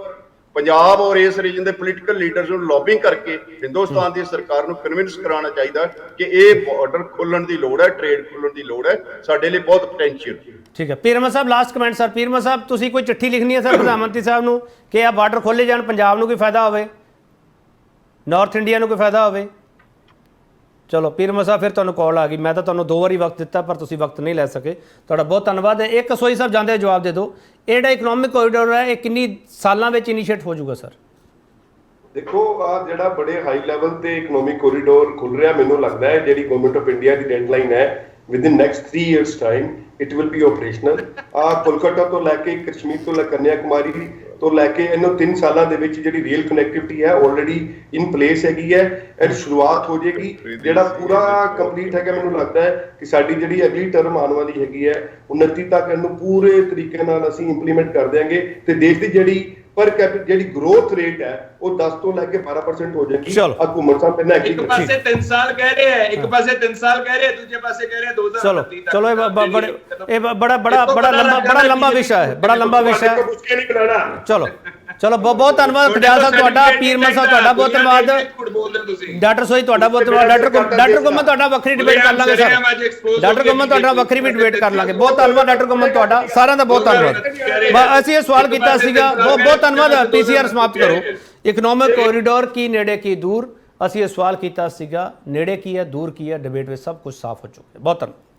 ਪੰਜਾਬ ਔਰ ਇਸ ਰੀਜਨ ਦੇ ਪੋਲੀਟੀਕਲ ਲੀਡਰਸ ਨੂੰ ਲੌਬਿੰਗ ਕਰਕੇ ਹਿੰਦੁਸਤਾਨ ਦੀ ਸਰਕਾਰ ਨੂੰ ਕਨਵਿੰਸ ਕਰਾਉਣਾ ਚਾਹੀਦਾ ਕਿ ਇਹ ਬਾਰਡਰ ਖੋਲਣ ਦੀ ਲੋੜ ਹੈ, ਟ੍ਰੇਡ ਖੋਲਣ ਦੀ ਲੋੜ ਹੈ, ਸਾਡੇ ਲਈ ਬਹੁਤ ਪੋਟੈਂਸ਼ੀਅਲ। ਠੀਕ ਹੈ ਪੀਰ ਅਹਿਮਦ ਸਾਹਿਬ, ਲਾਸਟ ਕਮੈਂਟ ਸਰ। ਪੀਰ ਅਹਿਮਦ ਸਾਹਿਬ, ਤੁਸੀਂ ਕੋਈ ਚਿੱਠੀ ਲਿਖਣੀ ਹੈ ਸਰ ਪ੍ਰਧਾਨ ਮੰਤਰੀ ਸਾਹਿਬ ਨੂੰ ਕਿ ਆ ਬਾਰਡਰ ਖੋਲ੍ਹੇ ਜਾਣ, ਪੰਜਾਬ ਨੂੰ ਕੋਈ ਫਾਇਦਾ ਹੋਵੇ, ਨਾਰਥ ਇੰਡੀਆ ਨੂੰ ਕੋਈ ਫਾਇਦਾ ਹੋਵੇ? ਚਲੋ ਪੀਰ ਅਹਿਮਦ ਸਾਹਿਬ, ਫਿਰ ਤੁਹਾਨੂੰ ਕਾਲ ਆ ਗਈ। ਮੈਂ ਤਾਂ ਤੁਹਾਨੂੰ 2 ਵਾਰੀ ਵਕਤ ਦਿੱਤਾ ਪਰ ਤੁਸੀਂ ਵਕਤ ਨਹੀਂ ਲੈ ਸਕੇ, ਤੁਹਾਡਾ ਬਹੁਤ ਧੰਨਵਾਦ। ਇੱਕ ਸੋਈ ਸਾਹਿਬ ਜਾਂਦੇ ਜਵਾਬ ਦੇ ਦਿਓ, ਇਹ ਜਿਹੜਾ ਇਕਨੋਮਿਕ ਕੋਰੀਡੋਰ ਹੈ ਇਹ ਕਿੰਨੀ ਸਾਲਾਂ ਵਿੱਚ ਇਨੀਸ਼ੀਏਟ ਹੋ ਜਾਊਗਾ ਸਰ? ਦੇਖੋ ਆ ਜਿਹੜਾ ਬੜੇ ਹਾਈ ਲੈਵਲ ਤੇ ਇਕਨੋਮਿਕ ਕੋਰੀਡੋਰ ਖੁੱਲ ਰਿਹਾ, ਮੈਨੂੰ ਲੱਗਦਾ ਹੈ ਜਿਹੜੀ government of India the deadline ਹੈ within next 3 years time it will be operational। Kolkata ਤੋਂ ਲੈ ਕੇ ਕਸ਼ਮੀਰ ਤੋਂ ਲੈ ਕੰਨਿਆਕੁਮਾਰੀ ਤੋਂ ਲੈ ਕੇ ਇਹਨੂੰ 3 ਸਾਲਾਂ ਦੇ ਵਿੱਚ ਜਿਹੜੀ ਰੇਲ ਕਨੈਕਟੀਵਿਟੀ ਹੈ ਆਲਰੇਡੀ ਇਨ ਪਲੇਸ ਹੈਗੀ ਹੈ, ਇਹ ਸ਼ੁਰੂਆਤ ਹੋ ਜਾਏਗੀ। ਜਿਹੜਾ ਪੂਰਾ ਕੰਪਲੀਟ ਹੈਗਾ, ਮੈਨੂੰ ਲੱਗਦਾ ਹੈ ਕਿ ਸਾਡੀ ਜਿਹੜੀ ਅਗਲੀ ਟਰਮ ਆਉਣ ਵਾਲੀ ਹੈਗੀ ਹੈ 29 ਤੱਕ ਇਹਨੂੰ ਪੂਰੇ ਤਰੀਕੇ ਨਾਲ ਅਸੀਂ ਇੰਪਲੀਮੈਂਟ ਕਰ ਦਿਆਂਗੇ ਤੇ ਦੇਸ਼ ਦੀ ਜਿਹੜੀ ਪਰ ਕੈਪੀਟਲ ਜਿਹੜੀ ਗਰੋਥ ਰੇਟ ਹੈ ਉਹ 10 ਤੋਂ ਲੈ ਕੇ 12% ਹੋ ਜਾਏਗੀ। ਆ ਘੁੰਮਣ ਸਾਹਿਬ ਪਹਿਲਾਂ ਇੱਕ ਪਾਸੇ 3 ਸਾਲ ਕਹਿ ਰਹੇ ਹੈ, ਇੱਕ ਪਾਸੇ 3 ਸਾਲ ਕਹਿ ਰਹੇ ਹੈ, ਦੂਜੇ ਪਾਸੇ ਕਹਿ ਰਹੇ ਹੈ 2029 ਤੱਕ। ਚਲੋ ਇਹ ਬੜਾ ਲੰਬਾ ਵਿਸ਼ਾ ਹੈ, ਬੜਾ ਲੰਬਾ ਵਿਸ਼ਾ ਹੈ। ਚਲੋ ਬਹੁਤ ਧੰਨਵਾਦ ਖਡਿਆਲ ਸਾਹਿਬ ਤੁਹਾਡਾ, ਪੀਰ ਅਹਿਮਦ ਸਾਹਿਬ ਤੁਹਾਡਾ ਬਹੁਤ ਧੰਨਵਾਦ, ਡਾਕਟਰ ਸੋਈ ਤੁਹਾਡਾ ਬਹੁਤ ਧੰਨਵਾਦ, ਡਾਕਟਰ ਗੁੰਮਨ ਤੁਹਾਡਾ ਵੱਖਰੀ ਡਿਬੇਟ ਕਰ ਲਾਂਗੇ ਸਰ, ਡਾਕਟਰ ਗੁੰਮਨ ਤੁਹਾਡਾ ਵੱਖਰੀ ਵੀ ਡਿਬੇਟ ਕਰ ਲਾਂਗੇ। ਬਹੁਤ ਧੰਨਵਾਦ ਡਾਕਟਰ ਗੁੰਮਨ ਤੁਹਾਡਾ, ਸਾਰਿਆਂ ਦਾ ਬਹੁਤ ਧੰਨਵਾਦ। ਅਸੀਂ ਇਹ ਸਵਾਲ ਕੀਤਾ ਸੀਗਾ, ਬਹੁਤ ਧੰਨਵਾਦ। ਪੀਸੀਆਰ ਸਮਾਪਤ ਕਰੋ। ਇਕਨੋਮਿਕ ਕੋਰੀਡੋਰ ਕੀ ਨੇੜੇ ਕੀ ਦੂਰ, ਅਸੀਂ ਇਹ ਸਵਾਲ ਕੀਤਾ ਸੀਗਾ, ਨੇੜੇ ਕੀ ਹੈ ਦੂਰ ਕੀ ਹੈ, ਡਿਬੇਟ ਵਿੱਚ ਸਭ ਕੁਝ ਸਾਫ਼ ਹੋ ਚੁੱਕਿਆ। ਬਹੁਤ ਧੰਨਵਾਦ।